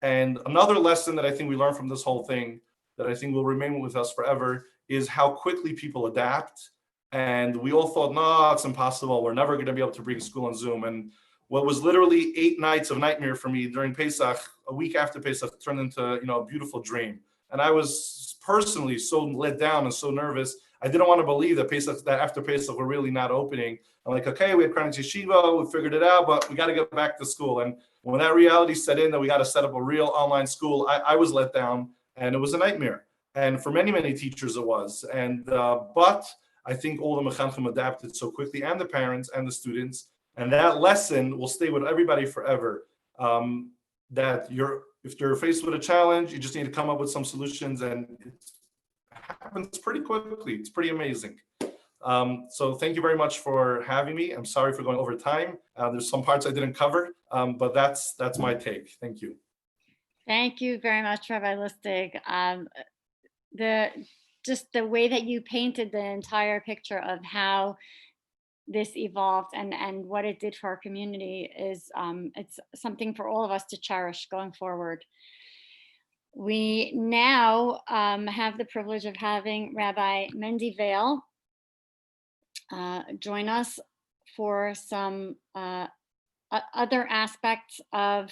And another lesson that I think we learned from this whole thing that I think will remain with us forever is how quickly people adapt. And we all thought, no, it's impossible. We're never going to be able to bring school on Zoom. And what was literally 8 nights of nightmare for me during Pesach, a week after Pesach, turned into a beautiful dream. And I was personally so let down and so nervous. I didn't want to believe that after Pesach we're really not opening. I'm like, okay, we had CH Yeshiva, we figured it out, but we got to get back to school. And when that reality set in that we got to set up a real online school, I was let down, and it was a nightmare. And for many teachers it was. And but I think all the mechanchim adapted so quickly, and the parents and the students. And that lesson will stay with everybody forever. That if you're faced with a challenge, you just need to come up with some solutions, and it happens pretty quickly. It's pretty amazing. So thank you very much for having me. I'm sorry for going over time. There's some parts I didn't cover, but that's my take. Thank you. Thank you very much, Rabbi Lustig. The just the way that you painted the entire picture of how this evolved and what it did for our community is it's something for all of us to cherish going forward. We now have the privilege of having Rabbi Mendy Vail join us for some other aspects of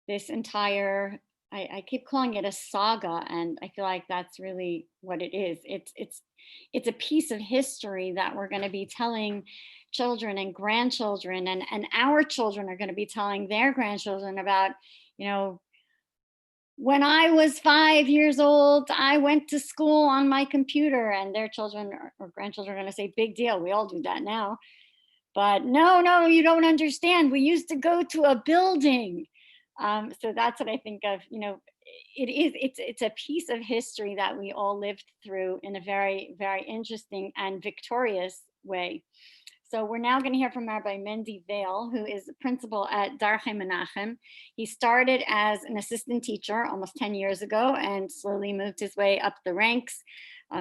this entire, I keep calling it a saga, and I feel like that's really what it is. It's a piece of history that we're going to be telling children and grandchildren, and our children are going to be telling their grandchildren about, you know, when I was 5 years old, I went to school on my computer, and their children or grandchildren are going to say, big deal. We all do that now. But no, you don't understand. We used to go to a building. So that's what I think of, you know, it's a piece of history that we all lived through in a very, very interesting and victorious way. So we're now going to hear from Rabbi Mendy Vail, who is the principal at Darchei Menachem. He started as an assistant teacher almost 10 years ago and slowly moved his way up the ranks,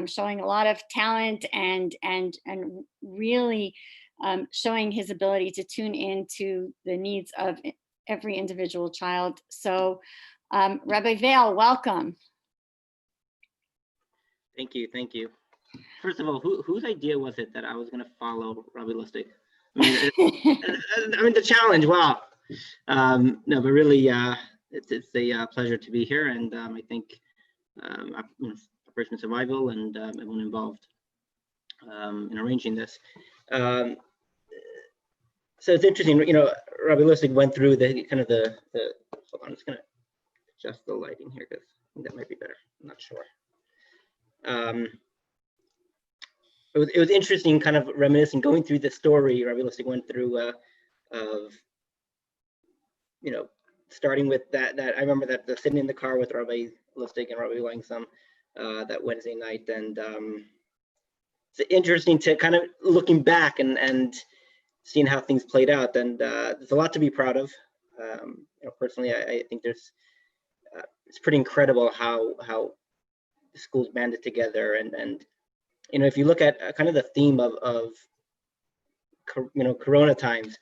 showing a lot of talent and really showing his ability to tune into the needs of every individual child. So Rabbi Vail, welcome. Thank you. First of all, whose idea was it that I was going to follow Rabbi Lustig? I mean, the challenge. Wow. No, but really, it's a pleasure to be here, and I think Operation Survival and everyone involved in arranging this. So it's interesting. You know, Rabbi Lustig went through the kind of the. Hold on, I'm just going to adjust the lighting here because I think that might be better. I'm not sure. It was interesting, kind of reminiscing, going through the story Rabbi Lustig went through of, you know, starting with that I remember that sitting in the car with Rabbi Lustig and Rabbi Langsam that Wednesday night, and it's interesting to kind of looking back and seeing how things played out, and there's a lot to be proud of. You know, personally, I think there's it's pretty incredible how the schools banded together, and you know, if you look at kind of the theme of you know, Corona times,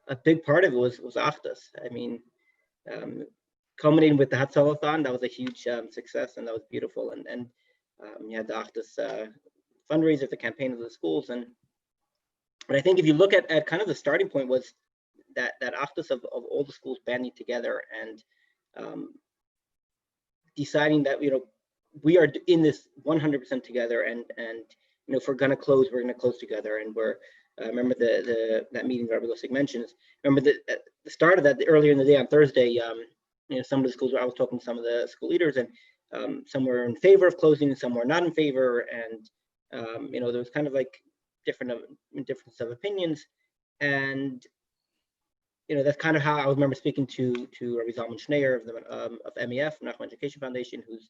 a big part of it was Achdus. I mean, culminating with the Hatzalathon, that was a huge success, and that was beautiful. And you had the Achdus fundraiser, the campaign of the schools, but I think if you look at kind of the starting point was that Achdus of all the schools banding together and deciding that, you know, we are in this 100% together, and you know, if we're going to close, we're going to close together. And we're remember that meeting Rabbi Lustig mentions. Remember at the start of that, earlier in the day on Thursday, you know, some of the schools, I was talking to some of the school leaders, and some were in favor of closing, and some were not in favor, and you know, there was kind of like difference of opinions, and you know, that's kind of how I remember speaking to Rabbi Zalman Schneier of MEF, Menachem Education Foundation, who's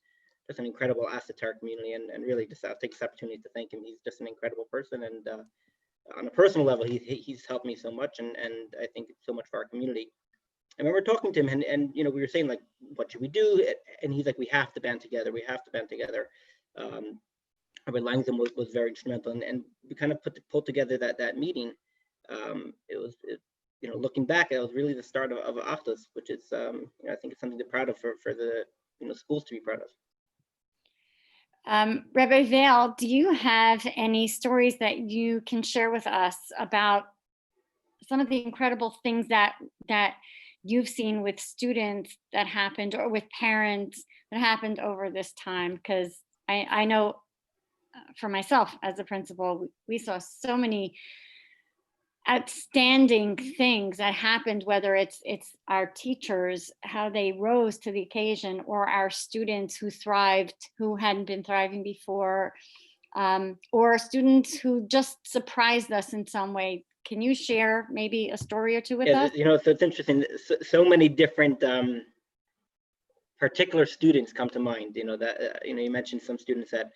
just an incredible asset to our community, and really just take this opportunity to thank him. He's just an incredible person, and on a personal level, he's helped me so much, and I think so much for our community. I remember talking to him, and you know, we were saying, like, what should we do? And he's like, we have to band together. Rabbi Langsam was very instrumental, and we kind of pulled together that meeting. You know, looking back, it was really the start of Achdus, which is you know, I think it's something to be proud of for the, you know, schools to be proud of. Rabbi Vail, do you have any stories that you can share with us about some of the incredible things that you've seen with students that happened, or with parents that happened over this time? Because I know for myself as a principal, we saw so many outstanding things that happened, whether it's our teachers, how they rose to the occasion, or our students who thrived, who hadn't been thriving before, or students who just surprised us in some way. Can you share maybe a story or two with us? You know, so it's interesting. So many different particular students come to mind. You know, that you know, you mentioned some students that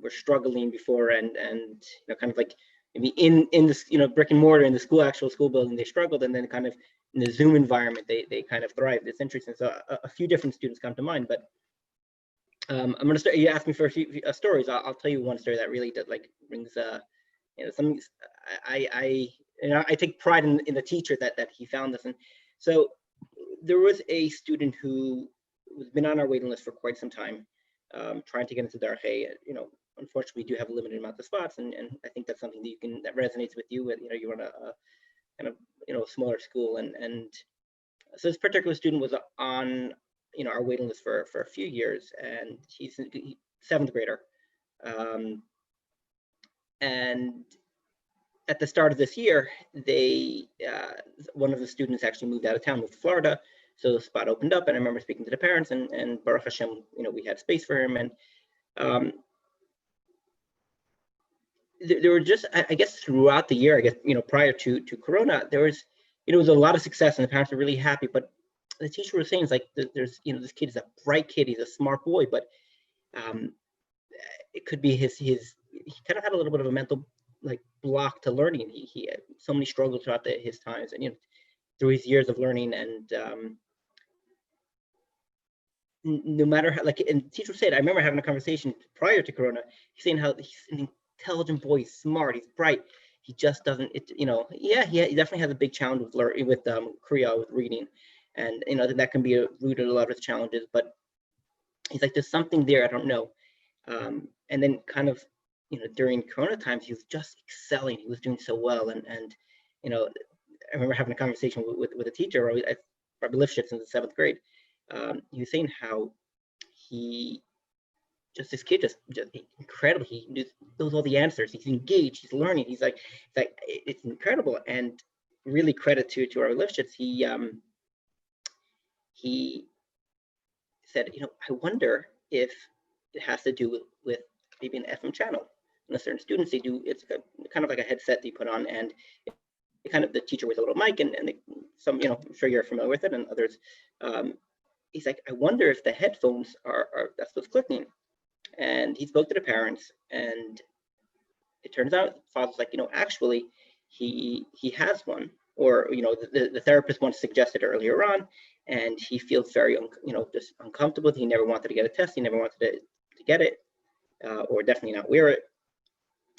were struggling before, and you know, kind of like maybe in this, you know, brick and mortar, in the actual school building, they struggled, and then kind of in the Zoom environment, they kind of thrived. It's interesting. So a few different students come to mind, but I'm going to start. You asked me for a few stories. I'll tell you one story that really did brings something. I take pride in the teacher that he found this. And so there was a student who has been on our waiting list for quite some time, trying to get into Darchei. Unfortunately, we do have a limited amount of spots, and I think that's something that resonates with you. You run a kind of smaller school, and so this particular student was on our waiting list for a few years, and he's a seventh grader, and at the start of this year, one of the students actually moved out of town, moved to Florida. So the spot opened up, and I remember speaking to the parents, and Baruch Hashem, we had space for him. And there were just, I guess, throughout the year, prior to Corona, there was, was a lot of success, and the parents were really happy. But the teacher was saying, it's like, there's, this kid is a bright kid, he's a smart boy, but it could be he kind of had a little bit of a mental block to learning. He had so many struggles throughout his times, and through his years of learning, and no matter how, and the teacher said, I remember having a conversation prior to Corona, he's saying how he's an intelligent boy, he's smart, he's bright, he just doesn't, he definitely has a big challenge with learning, with Kriya, with reading, and that can be a root of a lot of his challenges, but he's like, there's something there, I don't know. And then kind of, during Corona times, he was just excelling. He was doing so well. And I remember having a conversation with a teacher, Rabbi Lustig in the 7th grade. He was saying how this kid just incredible. He knows all the answers. He's engaged. He's learning. He's like, it's incredible. And really credit to Rabbi Lustig. He said, I wonder if it has to do with maybe an FM channel. And certain students, they do, it's kind of like a headset they put on, and the teacher with a little mic, and some, I'm sure you're familiar with it, and others. He's like, I wonder if the headphones are that's what's clicking. And he spoke to the parents, and it turns out the father's like, actually he has one, or the therapist once suggested earlier on, and he feels very just uncomfortable. He never wanted to get a test. He never wanted to get it, or definitely not wear it.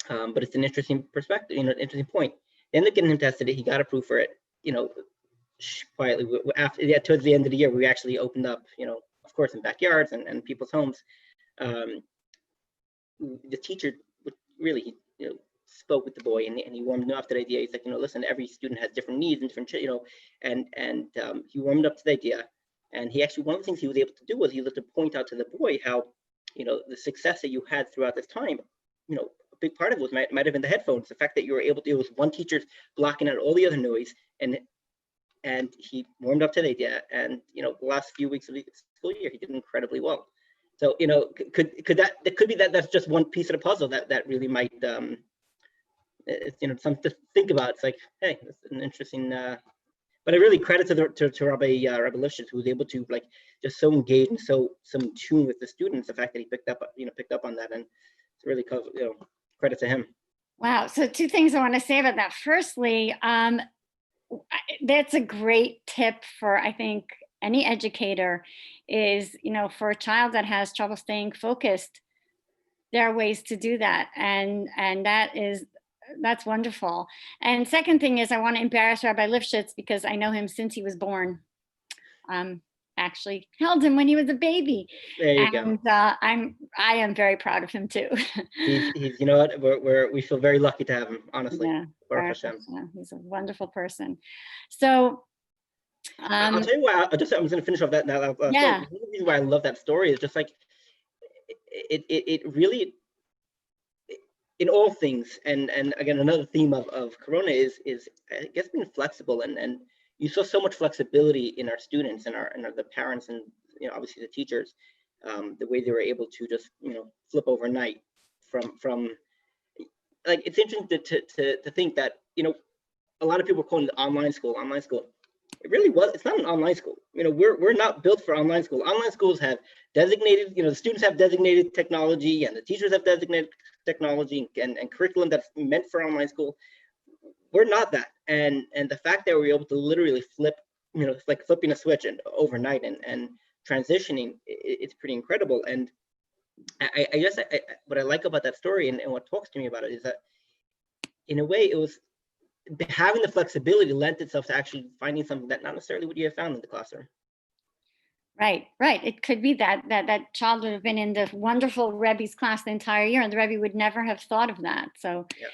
But it's an interesting perspective, an interesting point. They ended up getting him tested. He got approved for it, quietly. Towards the end of the year, we actually opened up, of course, in backyards and people's homes. The teacher really, spoke with the boy, and he warmed him up to the idea. He's like, listen, every student has different needs and different, and he warmed up to the idea. And he actually, one of the things he was able to do was he was able to point out to the boy how, the success that you had throughout this time, a big part of it might have been the headphones. The fact that you were able to, it was one teacher blocking out all the other noise, and he warmed up to the idea. And the last few weeks of the school year, he did incredibly well. So could that's just one piece of the puzzle that really might it's something to think about. It's like, hey, that's an interesting. But I really credit to Rabbi Lustig, who was able to just so engaged and so in tune with the students. The fact that he picked up on that, and it's really credit to him. Wow. So 2 things I want to say about that. Firstly, that's a great tip for, I think, any educator is, for a child that has trouble staying focused, there are ways to do that. And that's wonderful. And second thing is, I want to embarrass Rabbi Lustig because I know him since he was born. Actually held him when he was a baby. There you go. I am very proud of him too. he's we feel very lucky to have him, honestly. Yeah, Baruch Hashem. He's a wonderful person. So I'll tell you why. I'm going to finish off that. Yeah. The reason why I love that story is just it really, in all things, and again, another theme of Corona is I guess being flexible, and you saw so much flexibility in our students and the parents, and obviously the teachers, the way they were able to just flip overnight from it's interesting to think that a lot of people are calling it online school. It really was. It's not an online school. We're not built for online school. Online schools have designated, the students have designated technology, and the teachers have designated technology and curriculum that's meant for online school. We're not that. And the fact that we're able to literally flip, it's like flipping a switch and overnight and transitioning, it's pretty incredible. And I guess what I like about that story and what talks to me about it is that in a way it was having the flexibility lent itself to actually finding something that not necessarily would you have found in the classroom. Right. It could be that child would have been in the wonderful Rebbe's class the entire year, and the Rebbe would never have thought of that. So Yeah.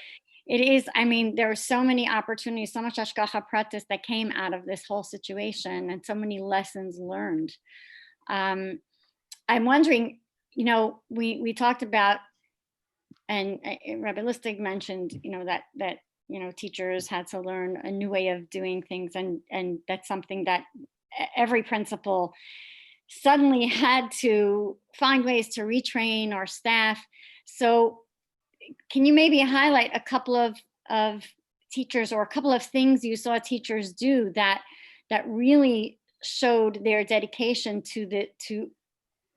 it is, I mean, there are so many opportunities, so much hashgacha pratis that came out of this whole situation, and so many lessons learned. I'm wondering, you know, we talked about, and Rabbi Lustig mentioned, you know, that you know, teachers had to learn a new way of doing things, and that's something that every principal suddenly had to find ways to retrain our staff. So can you maybe highlight a couple of teachers or a couple of things you saw teachers do that really showed their dedication to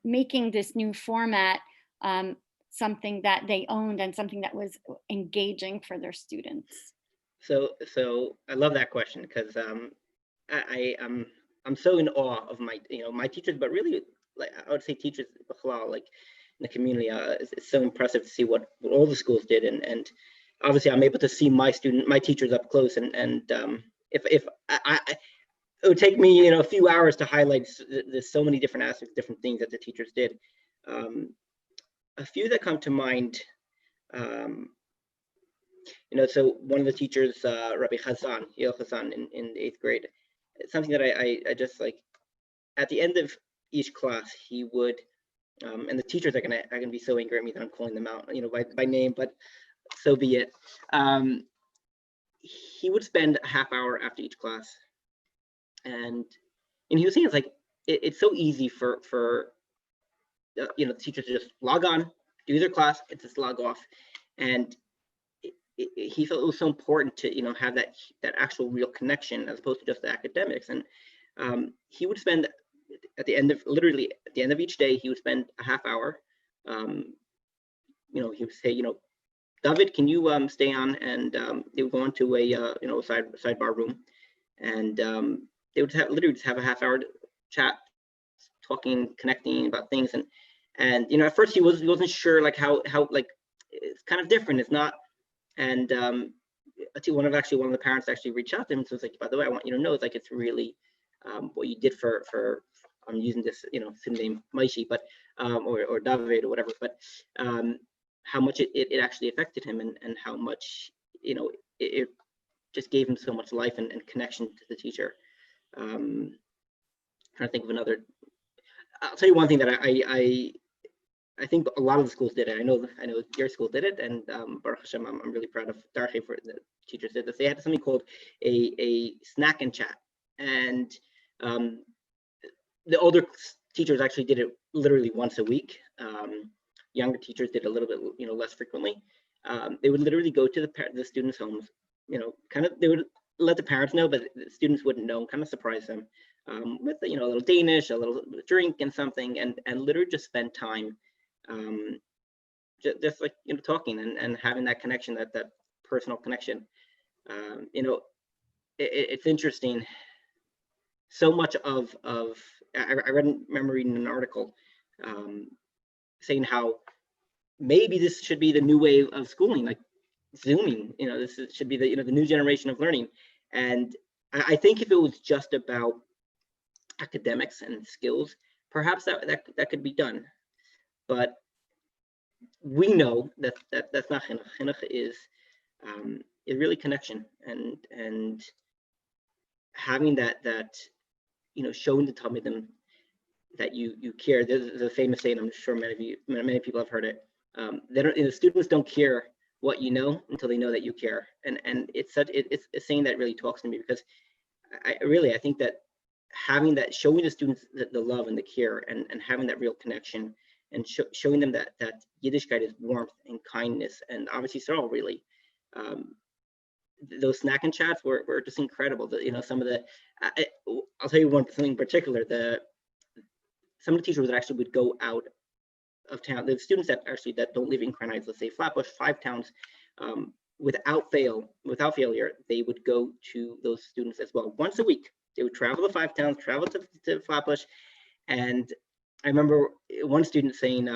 making this new format something that they owned and something that was engaging for their students? So I love that question because I'm so in awe of my teachers, but really, like I would say teachers like in the community. It's so impressive to see what all the schools did, and obviously I'm able to see my teachers up close, and if I it would take me a few hours to highlight. There's so many different aspects, different things that the teachers did. A few that come to mind. So one of the teachers, Rabbi Chazan, in the 8th grade, it's something that I just like. At the end of each class, he would, and the teachers are gonna be so angry at me that I'm calling them out, by name, but so be it. He would spend a half hour after each class, and he was saying it's so easy for the teachers to just log on, do their class, and just log off, and he felt it was so important to have that actual real connection as opposed to just the academics. And he would spend literally at the end of each day, he would spend a half hour. He would say, David, can you stay on? And they would go into a sidebar room, and they would literally have a half hour chat, talking, connecting about things. And at first he wasn't sure like how like it's kind of different. It's not. And one of the parents actually reached out to him and was like, by the way, I want you to know, it's like, it's really what you did for I'm using this, name Maishi, but or David or whatever, but how much it actually affected him, and how much it just gave him so much life and connection to the teacher. Trying to think of another. I'll tell you one thing that I think a lot of the schools did it. I know your school did it, and Baruch Hashem, I'm really proud of Darchei for the teachers did this. They had something called a snack and chat, and the older teachers actually did it literally once a week. Younger teachers did a little bit, less frequently. They would literally go to the students' homes, they would let the parents know, but the students wouldn't know, kind of surprise them with a little Danish, a little drink and something, and literally just spend time. Just like talking and having that connection, that personal connection. It's interesting. So much of I remember reading an article saying how maybe this should be the new way of schooling, like Zooming. This should be the new generation of learning. And I think if it was just about academics and skills, perhaps that could be done. But we know that's not chinuch. Chinuch is really connection, and having that showing the Talmidim that you care. There's a famous saying, I'm sure many people have heard it. The students don't care what you know until they know that you care, and it's a saying that really talks to me, because I think that having that, showing the students the love and the care, and having that real connection, and showing them that Yiddishkeit is warmth and kindness, and obviously Yisrael, really. Those snack and chats were just incredible. Some of the, I'll tell you something in particular. Some of the teachers that actually would go out of town, the students that don't live in Crown Heights, let's say Flatbush, 5 towns, without failure, they would go to those students as well. Once a week, they would travel to 5 towns, travel to Flatbush. And I remember one student saying,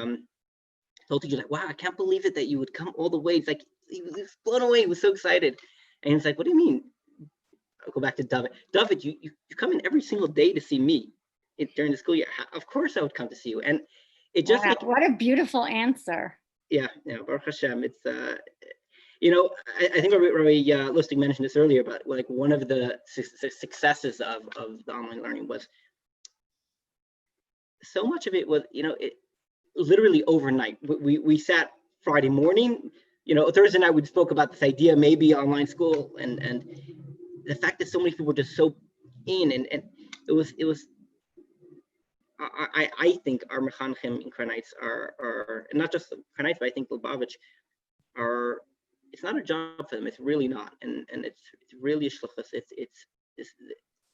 told teacher, like, wow, I can't believe it that you would come all the way. It's like, he was blown away. He was so excited. And he's like, what do you mean? I'll go back to David. David, you come in every single day to see me during the school year. Of course I would come to see you. And it just wow, what a beautiful answer. Yeah, Baruch Hashem. It's I think Rabbi Lustig mentioned this earlier, but like one of the successes of the online learning was so much of it was, it literally overnight. We sat Friday morning, Thursday night we spoke about this idea, maybe online school, and the fact that so many people were just so in, and it was. I think our Menachem in Kranites are not just Kranites, but I think Lubavitch are. It's not a job for them. It's really not, and it's really a shlichus. It's this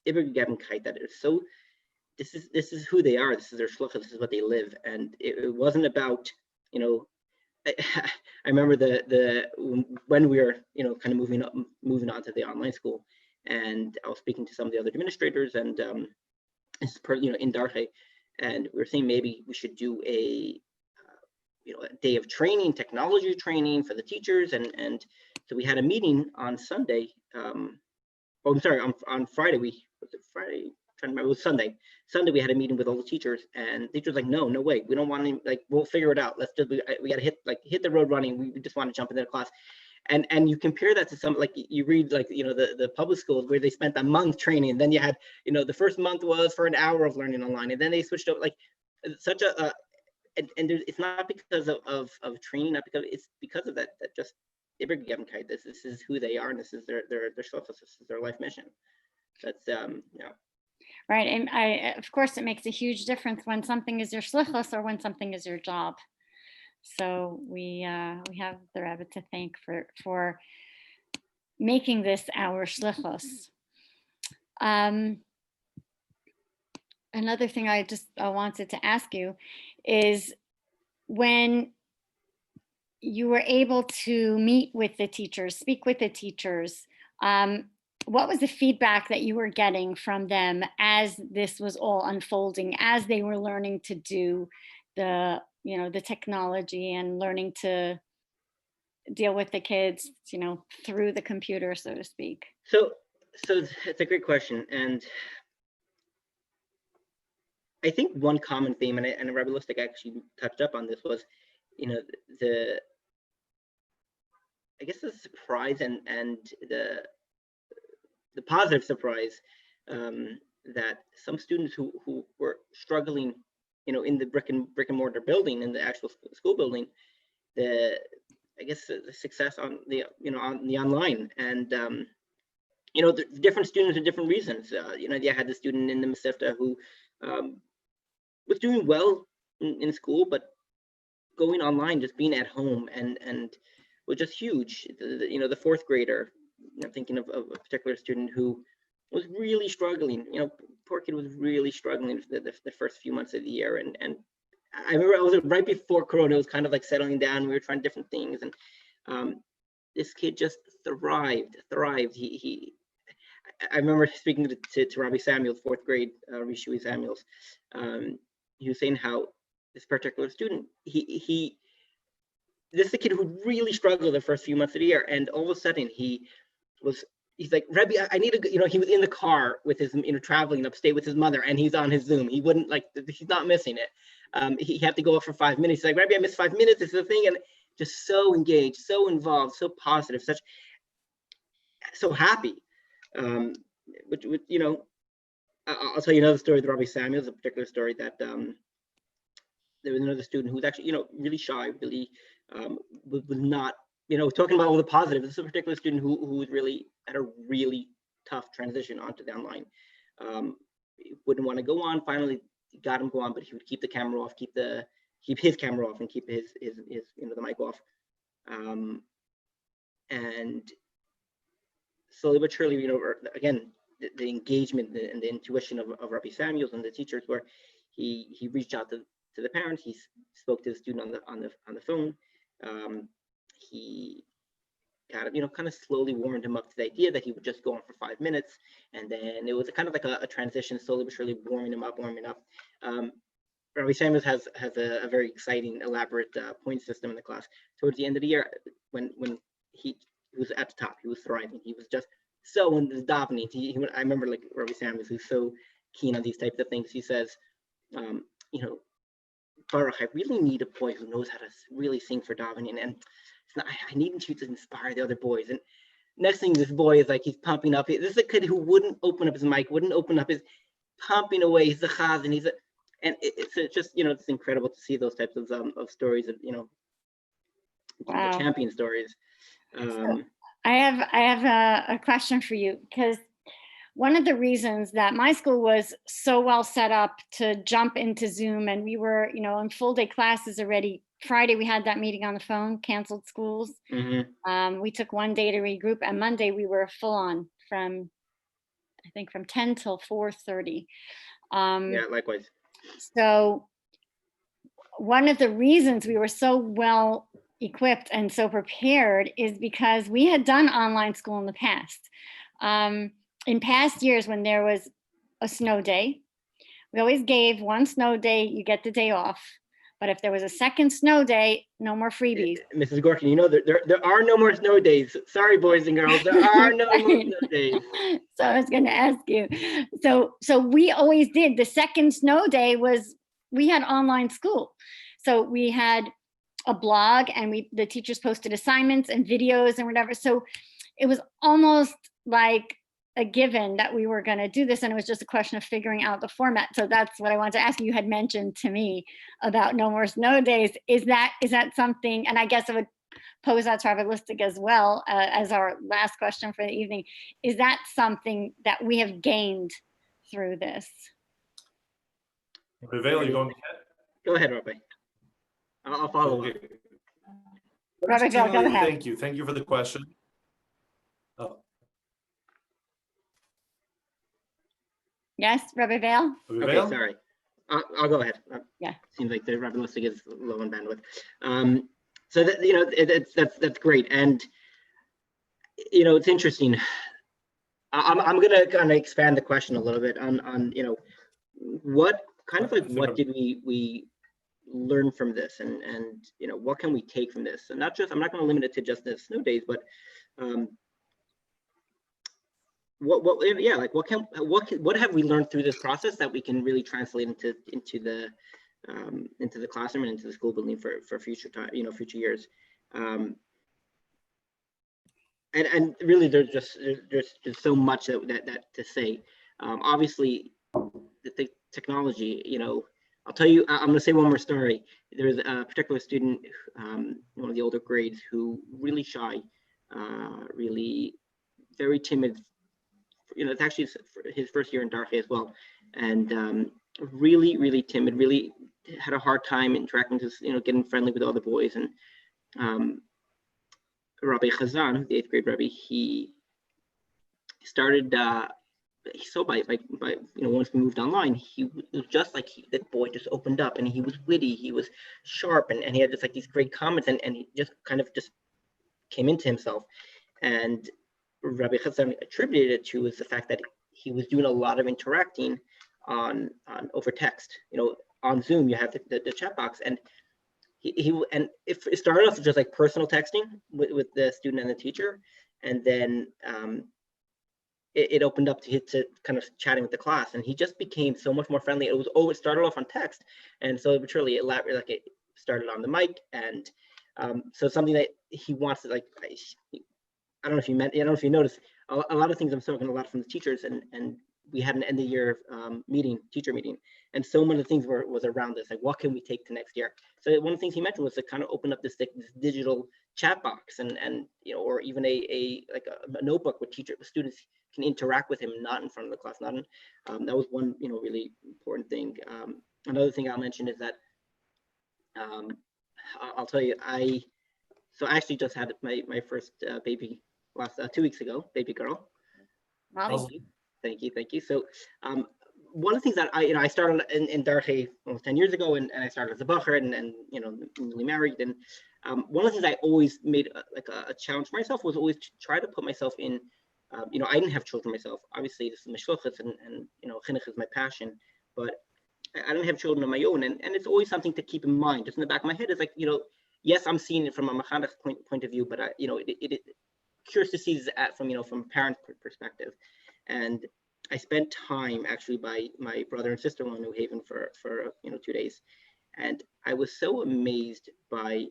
Ibergabenkeit that is so. This is who they are. This is their shlichus. This is what they live, and it wasn't about I remember when we were kind of moving on to the online school, and I was speaking to some of the other administrators and in Darchei. And we were saying maybe we should do a day of training, technology training for the teachers, and so we had a meeting on Sunday. On Friday. Was it Friday? I'm trying to remember. It was Sunday. Sunday we had a meeting with all the teachers, and teachers were like, no way, we don't want to. Like, we'll figure it out. We got to hit the road running. We just want to jump into the class. And you compare that to some, like you read, like, the public schools where they spent a month training, and then you had, the first month was for an hour of learning online, and then they switched up, like such a, and it's not because of training, not because, it's because of that just, this is who they are, and this is their shlichus, this is their life mission. That's, Right, and of course, it makes a huge difference when something is your shlichus or when something is your job. So we have the Rabbi to thank for making this our shlichus. Another thing I wanted to ask you is, when you were able to meet with the teachers, speak with the teachers, what was the feedback that you were getting from them as this was all unfolding, as they were learning to do the technology and learning to deal with the kids, through the computer, so to speak? So it's a great question. And I think one common theme, and Rabbi Lustig actually touched up on this, was, the surprise and the positive surprise, that some students who were struggling, in the brick and mortar building, in the actual school building, the success on the online, and the different students for different reasons. I had the student in the Masifta who was doing well in school, but going online, just being at home, and was just huge. The fourth grader, I'm thinking of a particular student who was really struggling. Poor kid was really struggling the first few months of the year, and I remember, I was right before Corona. It was kind of like settling down. We were trying different things, and this kid just thrived. I remember speaking to Rabbi Samuel, fourth grade, Rishui Samuels. He was saying how this particular student, this is a kid who really struggled the first few months of the year, and all of a sudden he's like, Rabbi, I need to, he was in the car with his, traveling upstate with his mother, and he's on his Zoom. He wouldn't, he's not missing it. He had to go up for 5 minutes. He's like, Rabbi, I missed 5 minutes. This is the thing. And just so engaged, so involved, so positive, so happy. Which I'll tell you another story with Rabbi Samuels, a particular story that there was another student who was actually, really shy, really was not, talking about all the positives. This is a particular student who was really had a really tough transition onto the online. Wouldn't want to go on. Finally, got him go on, but he would keep the camera off, keep his camera off, and keep his the mic off. And slowly but surely, again, the engagement and the intuition of Rabbi Samuels and the teachers, where he reached out to the parents. He spoke to the student on the phone. He kind of slowly warmed him up to the idea that he would just go on for 5 minutes, and then it was kind of like a transition, slowly but surely warming him up. Rabbi Samuels has a very exciting, elaborate point system in the class. Towards the end of the year, when he was at the top, he was thriving. He was just so into davening. I remember like Rabbi Samuels, who's so keen on these types of things. He says, you know, Baruch, I really need a boy who knows how to really sing for davening, and I need him to inspire the other boys. And next thing, this boy is like, he's pumping up. This is a kid who wouldn't open up his mic, wouldn't open up his, pumping away. He's a chaz, and and it's just, you know, it's incredible to see those types of stories of, you know, Wow. the champion stories. So I have a question for you, because one of the reasons that my school was so well set up to jump into Zoom, and we were, you know, in full day classes already. Friday, we had that meeting on the phone, canceled schools. We took one day to regroup, and Monday we were full on from, I think, from 10 till 4:30. Yeah, likewise. So one of the reasons we were so well equipped and so prepared is because we had done online school in the past. In past years, when there was a snow day, we always gave one snow day, you get the day off. But if there was a second snow day, no more freebies. Mrs. Gorkin, you know, there are no more snow days. Sorry, boys and girls, there are no more snow days. So I was going to ask you. So we always did. The second snow day was, we had online school. So we had a blog, and the teachers posted assignments and videos and whatever. So it was almost like a given that we were going to do this, and it was just a question of figuring out the format. So that's what I wanted to ask you. You had mentioned to me about no more snow days. Is that something, and I guess I would pose that to Rabbi Lustig as well, as our last question for the evening, is that something that we have gained through this? Rabbi Vail, you going ahead? Go ahead, Rabbi. I'll follow up. Rabbi Vail, go ahead. Thank you for the question. Yes, Rabbi Vail? Okay, sorry. I'll go ahead. Yeah. Seems like the Rabbi Lustig is low on bandwidth. So that, you know, that's great. And, you know, it's interesting. I'm gonna kind of expand the question a little bit on you know, what did we learn from this, and you know, what can we take from this? And not just, I'm not going to limit it to just the snow days, but what have we learned through this process that we can really translate into the classroom and into the school building for future time, you know, future years. And really, there's so much that to say. Obviously, the technology, you know, I'll tell you, I'm going to say one more story. There was a particular student, one of the older grades, who really shy, really very timid. You know, it's actually his first year in Darchei as well, and really, really timid. Really had a hard time interacting, you know, getting friendly with all the boys. And Rabbi Chazan, the 8th grade Rabbi, he started. So by you know, once we moved online, he was just like that boy just opened up, and he was witty, he was sharp, and he had just like these great comments, and he just kind of just came into himself. And Rabbi Chazan attributed it to was the fact that he was doing a lot of interacting on over text. You know, on Zoom you have the chat box, and if it started off just like personal texting with the student and the teacher, and then it opened up to kind of chatting with the class, and he just became so much more friendly. It started off on text, and so literally it started on the mic, and so something that he wants to, like, I don't know if you noticed, a lot of things I'm soaking a lot from the teachers, and we had an end of year teacher meeting, and so many things was around this, like what can we take to next year. So one of the things he mentioned was to kind of open up this digital chat box, and you know, or even a notebook with students can interact with him, not in front of the class. That was one, you know, really important thing. Another thing I'll mention is that I'll tell you, I actually just had my first baby last 2 weeks ago, baby girl. Wow. Thank you. So one of the things that I started in Darchei almost 10 years ago, and I started as a bacher, and you know, newly married. And one of the things I always made a challenge for myself was always to try to put myself in. You know, I didn't have children myself. Obviously, this is my shluchus, and you know, chinuch is my passion. But I don't have children of my own, and it's always something to keep in mind. Just in the back of my head is like, yes, I'm seeing it from a mechanech point of view, but it curious to see this from from a parent perspective. And I spent time actually by my brother and sister-in-law in New Haven for 2 days, and I was so amazed by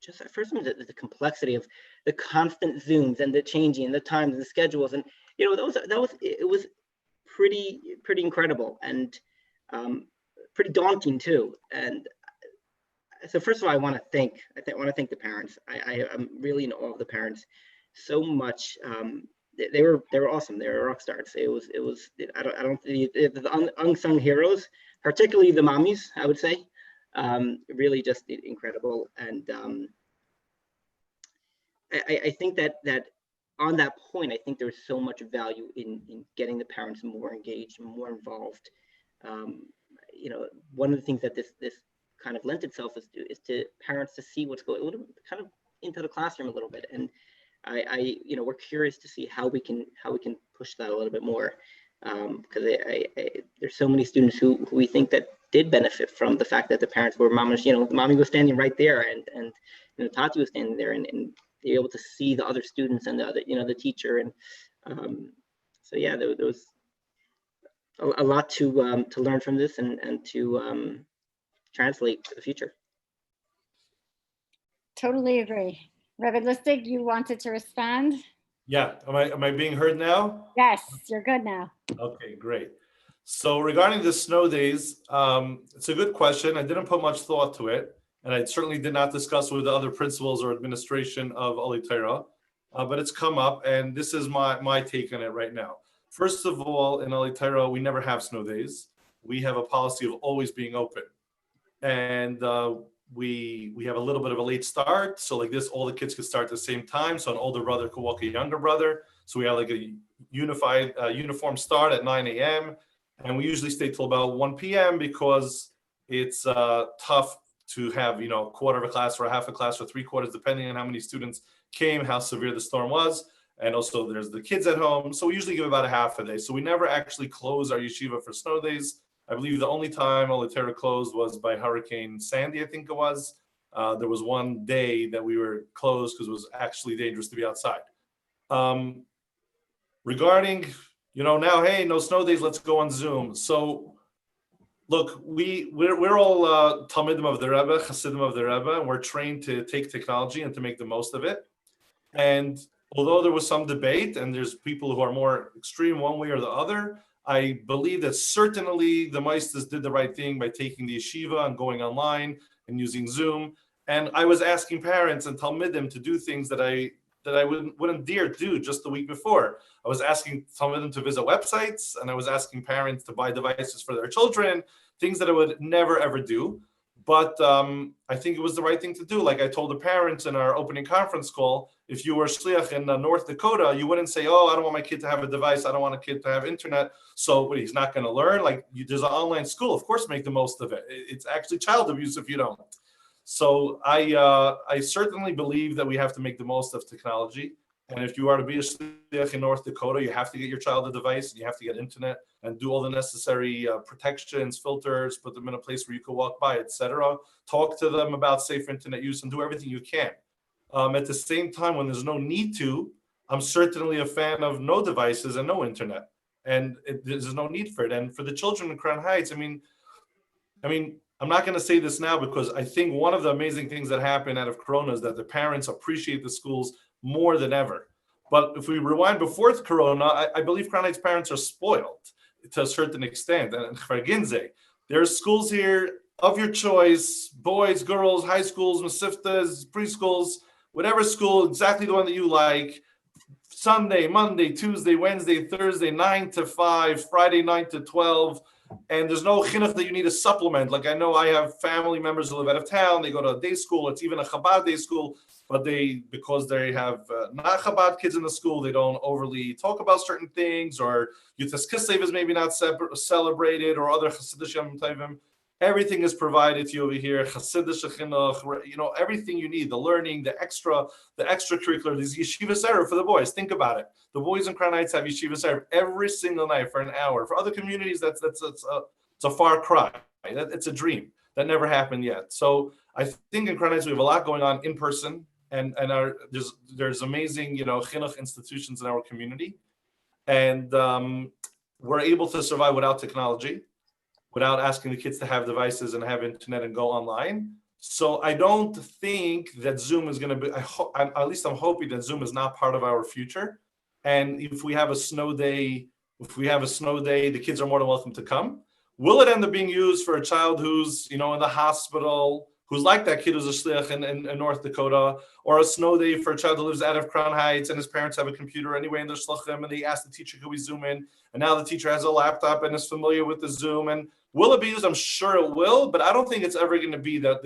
just first of all the complexity of the constant zooms and the changing and the times and the schedules, and it was pretty incredible and pretty daunting too. And so first of all, I want to thank the parents. I'm really in awe of the parents so much. They were awesome. They were rock stars. It was the unsung heroes, particularly the mommies, I would say, really just incredible. And I think that on that point, I think there's so much value in getting the parents more engaged, more involved. One of the things that this kind of lent itself is to parents to see what's going kind of into the classroom a little bit. And we're curious to see how we can push that a little bit more, because there's so many students who we think that did benefit from the fact that the parents were mamish. The mommy was standing right there, and Tati was standing there, and you're able to see the other students and the other the teacher, and so yeah, there was a lot to learn from this and to translate to the future. Totally agree. Rabbi Lustig, you wanted to respond? Yeah, am I being heard now? Yes, you're good now. Okay, great. So regarding the snow days, it's a good question. I didn't put much thought to it, and I certainly did not discuss with the other principals or administration of Torah, but it's come up, and this is my take on it right now. First of all, in Torah, we never have snow days. We have a policy of always being open, and we have a little bit of a late start. So like this, all the kids could start at the same time. So an older brother could walk a younger brother. So we have like a uniform start at 9 a.m. And we usually stay till about 1 p.m. because it's tough to have, a quarter of a class or a half a class or 3/4, depending on how many students came, how severe the storm was. And also there's the kids at home. So we usually give about a half a day. So we never actually close our yeshiva for snow days. I believe the only time Torah closed was by Hurricane Sandy, I think it was. There was one day that we were closed because it was actually dangerous to be outside. Regarding, now, hey, no snow days, let's go on Zoom. So, look, we're all Talmidim of the Rebbe, Hasidim of the Rebbe, and we're trained to take technology and to make the most of it. And although there was some debate, and there's people who are more extreme one way or the other, I believe that certainly the Meisters did the right thing by taking the yeshiva and going online and using Zoom. And I was asking parents and Talmidim to do things that I wouldn't dare do just the week before. I was asking Talmidim to visit websites, and I was asking parents to buy devices for their children, things that I would never, ever do. But I think it was the right thing to do. Like I told the parents in our opening conference call, if you were shliach in North Dakota, you wouldn't say, oh, I don't want my kid to have a device. I don't want a kid to have internet. So he's not going to learn. There's an online school. Of course, make the most of it. It's actually child abuse if you don't. So I certainly believe that we have to make the most of technology. And if you are to be a shliach in North Dakota, you have to get your child a device, and you have to get internet and do all the necessary protections, filters, put them in a place where you can walk by, etc. Talk to them about safe internet use and do everything you can. At the same time, when there's no need to, I'm certainly a fan of no devices and no internet. And there's no need for it. And for the children in Crown Heights, I mean, I'm not going to say this now because I think one of the amazing things that happened out of Corona is that the parents appreciate the schools more than ever. But if we rewind before Corona, I believe Crown Heights parents are spoiled to a certain extent. And there's schools here of your choice, boys, girls, high schools, masiftas, preschools, whatever school, exactly the one that you like. Sunday, Monday, Tuesday, Wednesday, Thursday, 9 to 5, Friday, 9 to 12. And there's no chinuch that you need a supplement. Like I know I have family members who live out of town. They go to a day school. It's even a Chabad day school. But because they have not Chabad kids in the school, they don't overly talk about certain things. Or Yutas Kislev is maybe not celebrated, or other Hasidic Yom Tovim. Everything is provided to you over here. Hasidic chinuch, everything you need, the learning, the extracurricular. There's yeshiva serev for the boys. Think about it. The boys in Crown Heights have yeshiva serev every single night for an hour. For other communities, that's It's a far cry. It's a dream. That never happened yet. So I think in Crown Heights we have a lot going on in person, and there's amazing, Chinuch institutions in our community, and we're able to survive without technology, without asking the kids to have devices and have internet and go online. So I don't think that Zoom is going to be, at least I'm hoping that Zoom is not part of our future. And if we have a snow day, the kids are more than welcome to come. Will it end up being used for a child who's, in the hospital, who's like that kid who's a shliach in North Dakota, or a snow day for a child who lives out of Crown Heights and his parents have a computer anyway in their shluchim and they ask the teacher, could we Zoom in? And now the teacher has a laptop and is familiar with the Zoom. And will it be used? I'm sure it will, but I don't think it's ever going to be that,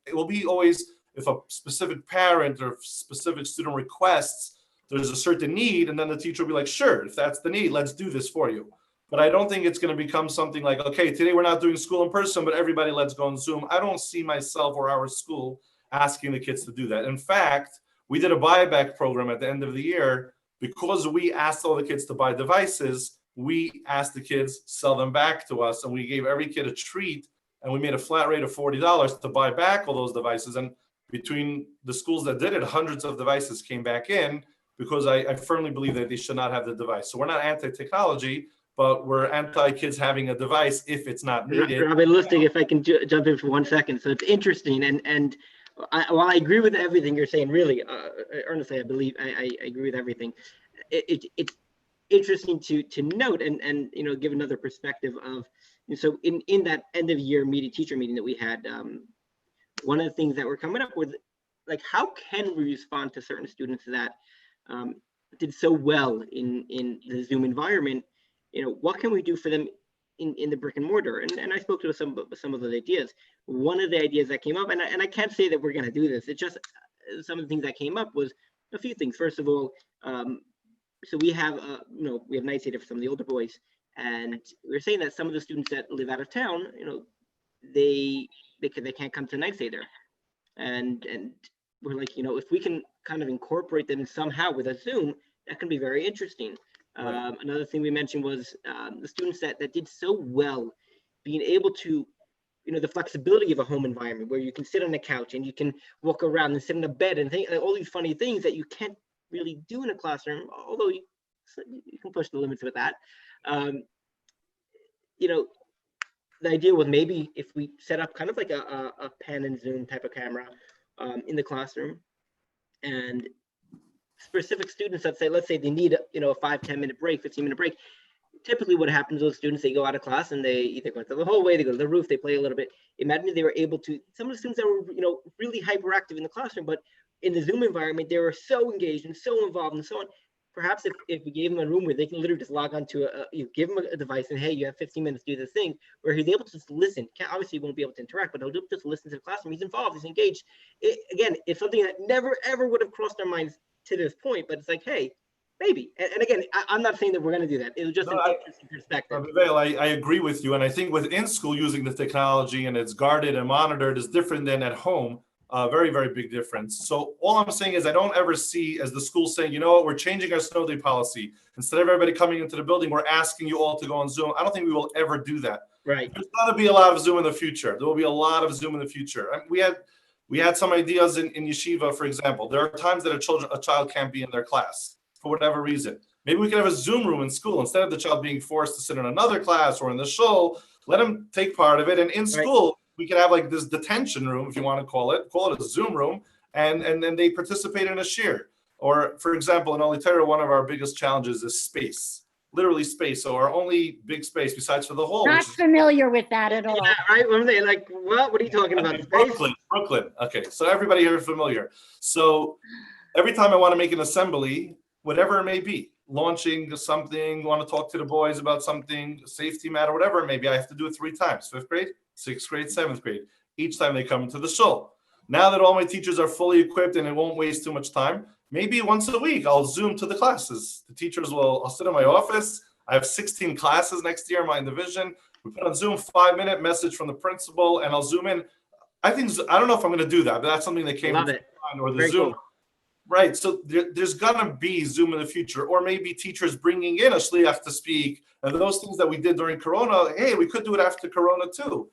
it will be always if a specific parent or specific student requests, there's a certain need, and then the teacher will be like, sure, if that's the need, let's do this for you. But I don't think it's going to become something like, okay, today we're not doing school in person, but everybody let's go on Zoom. I don't see myself or our school asking the kids to do that. In fact, we did a buyback program at the end of the year because we asked all the kids to buy devices. We asked the kids, sell them back to us, and we gave every kid a treat, and we made a flat rate of $40 to buy back all those devices. And between the schools that did it, hundreds of devices came back in because I firmly believe that they should not have the device. So we're not anti-technology, but we're anti-kids having a device if it's not needed. Rabbi Lustig, if I can jump in for 1 second. So it's interesting, and while I agree with everything you're saying, really, earnestly, I believe I agree with everything. It's interesting to note and give another perspective of, so in that end of year teacher meeting that we had, one of the things that we're coming up with, like, how can we respond to certain students that did so well in the Zoom environment? What can we do for them in the brick and mortar? And I spoke to some of the ideas. One of the ideas that came up, and I can't say that we're going to do this. It's just some of the things that came up was a few things. First of all, so we have night Seder for some of the older boys, and we were saying that some of the students that live out of town, they can't come to night Seder, and we're like, if we can kind of incorporate them somehow with a Zoom, that can be very interesting. Right. Another thing we mentioned was the students that did so well, being able to, the flexibility of a home environment where you can sit on a couch and you can walk around and sit in a bed and all these funny things that you can't really do in a classroom, although you can push the limits with that. The idea was maybe if we set up kind of like a pen and zoom type of camera in the classroom, and specific students that let's say they need a 5-10 minute break, 15-minute break. Typically what happens to those students, they go out of class and they either go to the hallway, they go to the roof, they play a little bit. Imagine if they were able to, some of the students that were really hyperactive in the classroom, but in the Zoom environment they were so engaged and so involved and so on. Perhaps if we gave them a room where they can literally just log on to you give them a device and, hey, you have 15 minutes to do this thing, where he's able to just listen. Obviously he won't be able to interact, but he'll just listen to the classroom. He's involved, he's engaged. Again, it's something that never ever would have crossed our minds to this point, but it's like, hey, maybe. And again, I'm not saying that we're going to do that. It was just an interesting perspective. Rabbi Vail, I agree with you. And I think within school, using the technology and it's guarded and monitored is different than at home. Very, very big difference. So all I'm saying is I don't ever see as the school saying, we're changing our snow day policy. Instead of everybody coming into the building, we're asking you all to go on Zoom. I don't think we will ever do that. Right. There's going to be a lot of Zoom in the future. There will be a lot of Zoom in the future. We had some ideas in yeshiva, for example. There are times that a child can't be in their class for whatever reason. Maybe we could have a Zoom room in school. Instead of the child being forced to sit in another class or in the shul, let them take part of it. And in school, we could have like this detention room, if you want to call it a Zoom room, and then they participate in a shir. Or, for example, in Uninterrupted, one of our biggest challenges is space. Literally space. So our only big space besides for the hall. Not familiar with that at all. Yeah, right. When they like, what are you talking about? Brooklyn. Okay, so everybody here is familiar. So every time I want to make an assembly, whatever it may be, launching something, want to talk to the boys about something, safety matter, whatever it may be, I have to do it 3 times: 5th grade, 6th grade, 7th grade. Each time they come into the shul. Now that all my teachers are fully equipped and it won't waste too much time, maybe once a week I'll Zoom to the classes. The teachers I'll sit in my office. I have 16 classes next year in my division. We put on Zoom 5-minute message from the principal and I'll Zoom in. I don't know if I'm going to do that, but that's something that came Love it. or the Very Zoom. cool. Right. So there's gonna be Zoom in the future, or maybe teachers bringing in a shliach to speak, and those things that we did during Corona. Hey, we could do it after Corona too.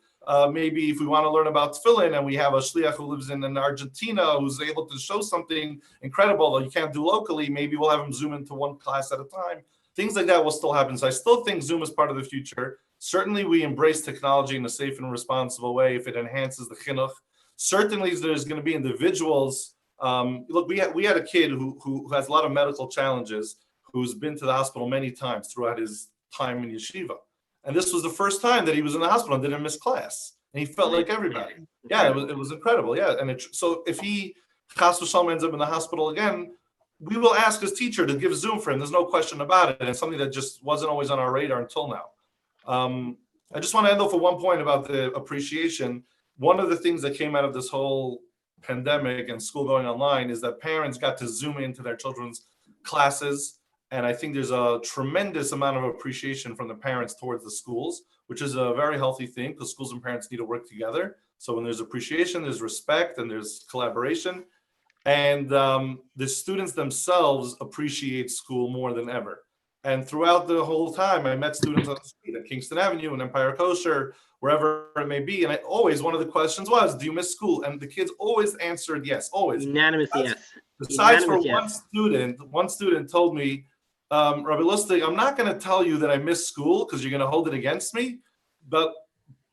Maybe if we want to learn about tefillin and we have a shliach who lives in Argentina who's able to show something incredible that you can't do locally, maybe we'll have him Zoom into one class at a time. Things like that will still happen. So I still think Zoom is part of the future. Certainly, we embrace technology in a safe and responsible way if it enhances the chinuch. Certainly, there's going to be individuals. Look, we had a kid who has a lot of medical challenges, who's been to the hospital many times throughout his time in yeshiva. And this was the first time that he was in the hospital and didn't miss class. And he felt like everybody. Yeah, it was incredible. Yeah. And so if he, chas v'shalom, ends up in the hospital again, we will ask his teacher to give Zoom for him. There's no question about it. And it's something that just wasn't always on our radar until now. I just want to end off with one point about the appreciation. One of the things that came out of this whole pandemic and school going online is that parents got to Zoom into their children's classes. And I think there's a tremendous amount of appreciation from the parents towards the schools, which is a very healthy thing because schools and parents need to work together. So when there's appreciation, there's respect and there's collaboration. And the students themselves appreciate school more than ever. And throughout the whole time, I met students on the street at Kingston Avenue and Empire Kosher, wherever it may be. And one of the questions was, do you miss school? And the kids always answered yes, always. Unanimous yes. Besides for one student told me, Rabbi Lustig, I'm not going to tell you that I miss school because you're going to hold it against me. But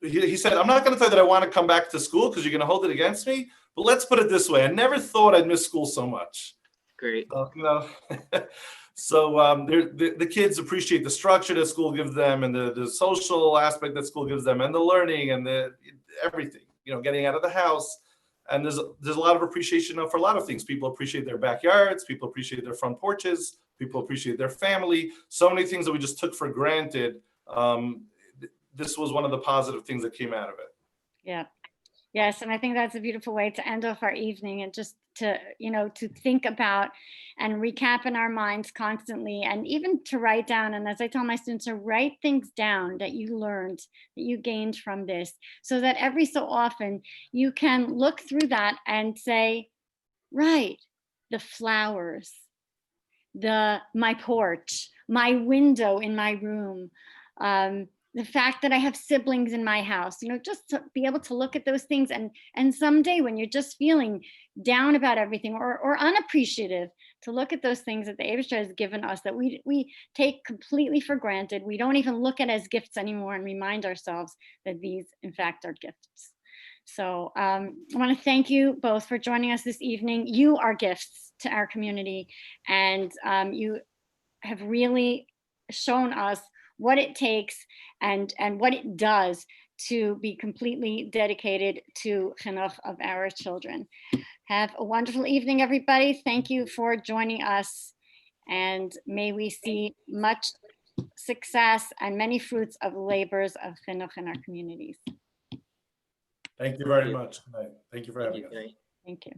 he said, I'm not going to tell you that I want to come back to school because you're going to hold it against me. But let's put it this way. I never thought I'd miss school so much. Great. So the kids appreciate the structure that school gives them and the social aspect that school gives them and the learning and the everything, getting out of the house. And there's a lot of appreciation for a lot of things. People appreciate their backyards. People appreciate their front porches. People appreciate their family. So many things that we just took for granted. This was one of the positive things that came out of it. Yeah. Yes. And I think that's a beautiful way to end off our evening and just to think about and recap in our minds constantly and even to write down. And as I tell my students, to write things down that you learned, that you gained from this, so that every so often you can look through that and say, right, the flowers, my porch, my window in my room, the fact that I have siblings in my house, just to be able to look at those things and someday when you're just feeling down about everything or unappreciative, to look at those things that the Eibusher has given us that we take completely for granted. We don't even look at as gifts anymore and remind ourselves that these, in fact, are gifts. So I want to thank you both for joining us this evening. You are gifts to our community, and you have really shown us what it takes and what it does to be completely dedicated to chinuch of our children. Have a wonderful evening, everybody. Thank you for joining us, and may we see much success and many fruits of labors of chinuch in our communities. Thank you very much. Thank you for having us. Thank you.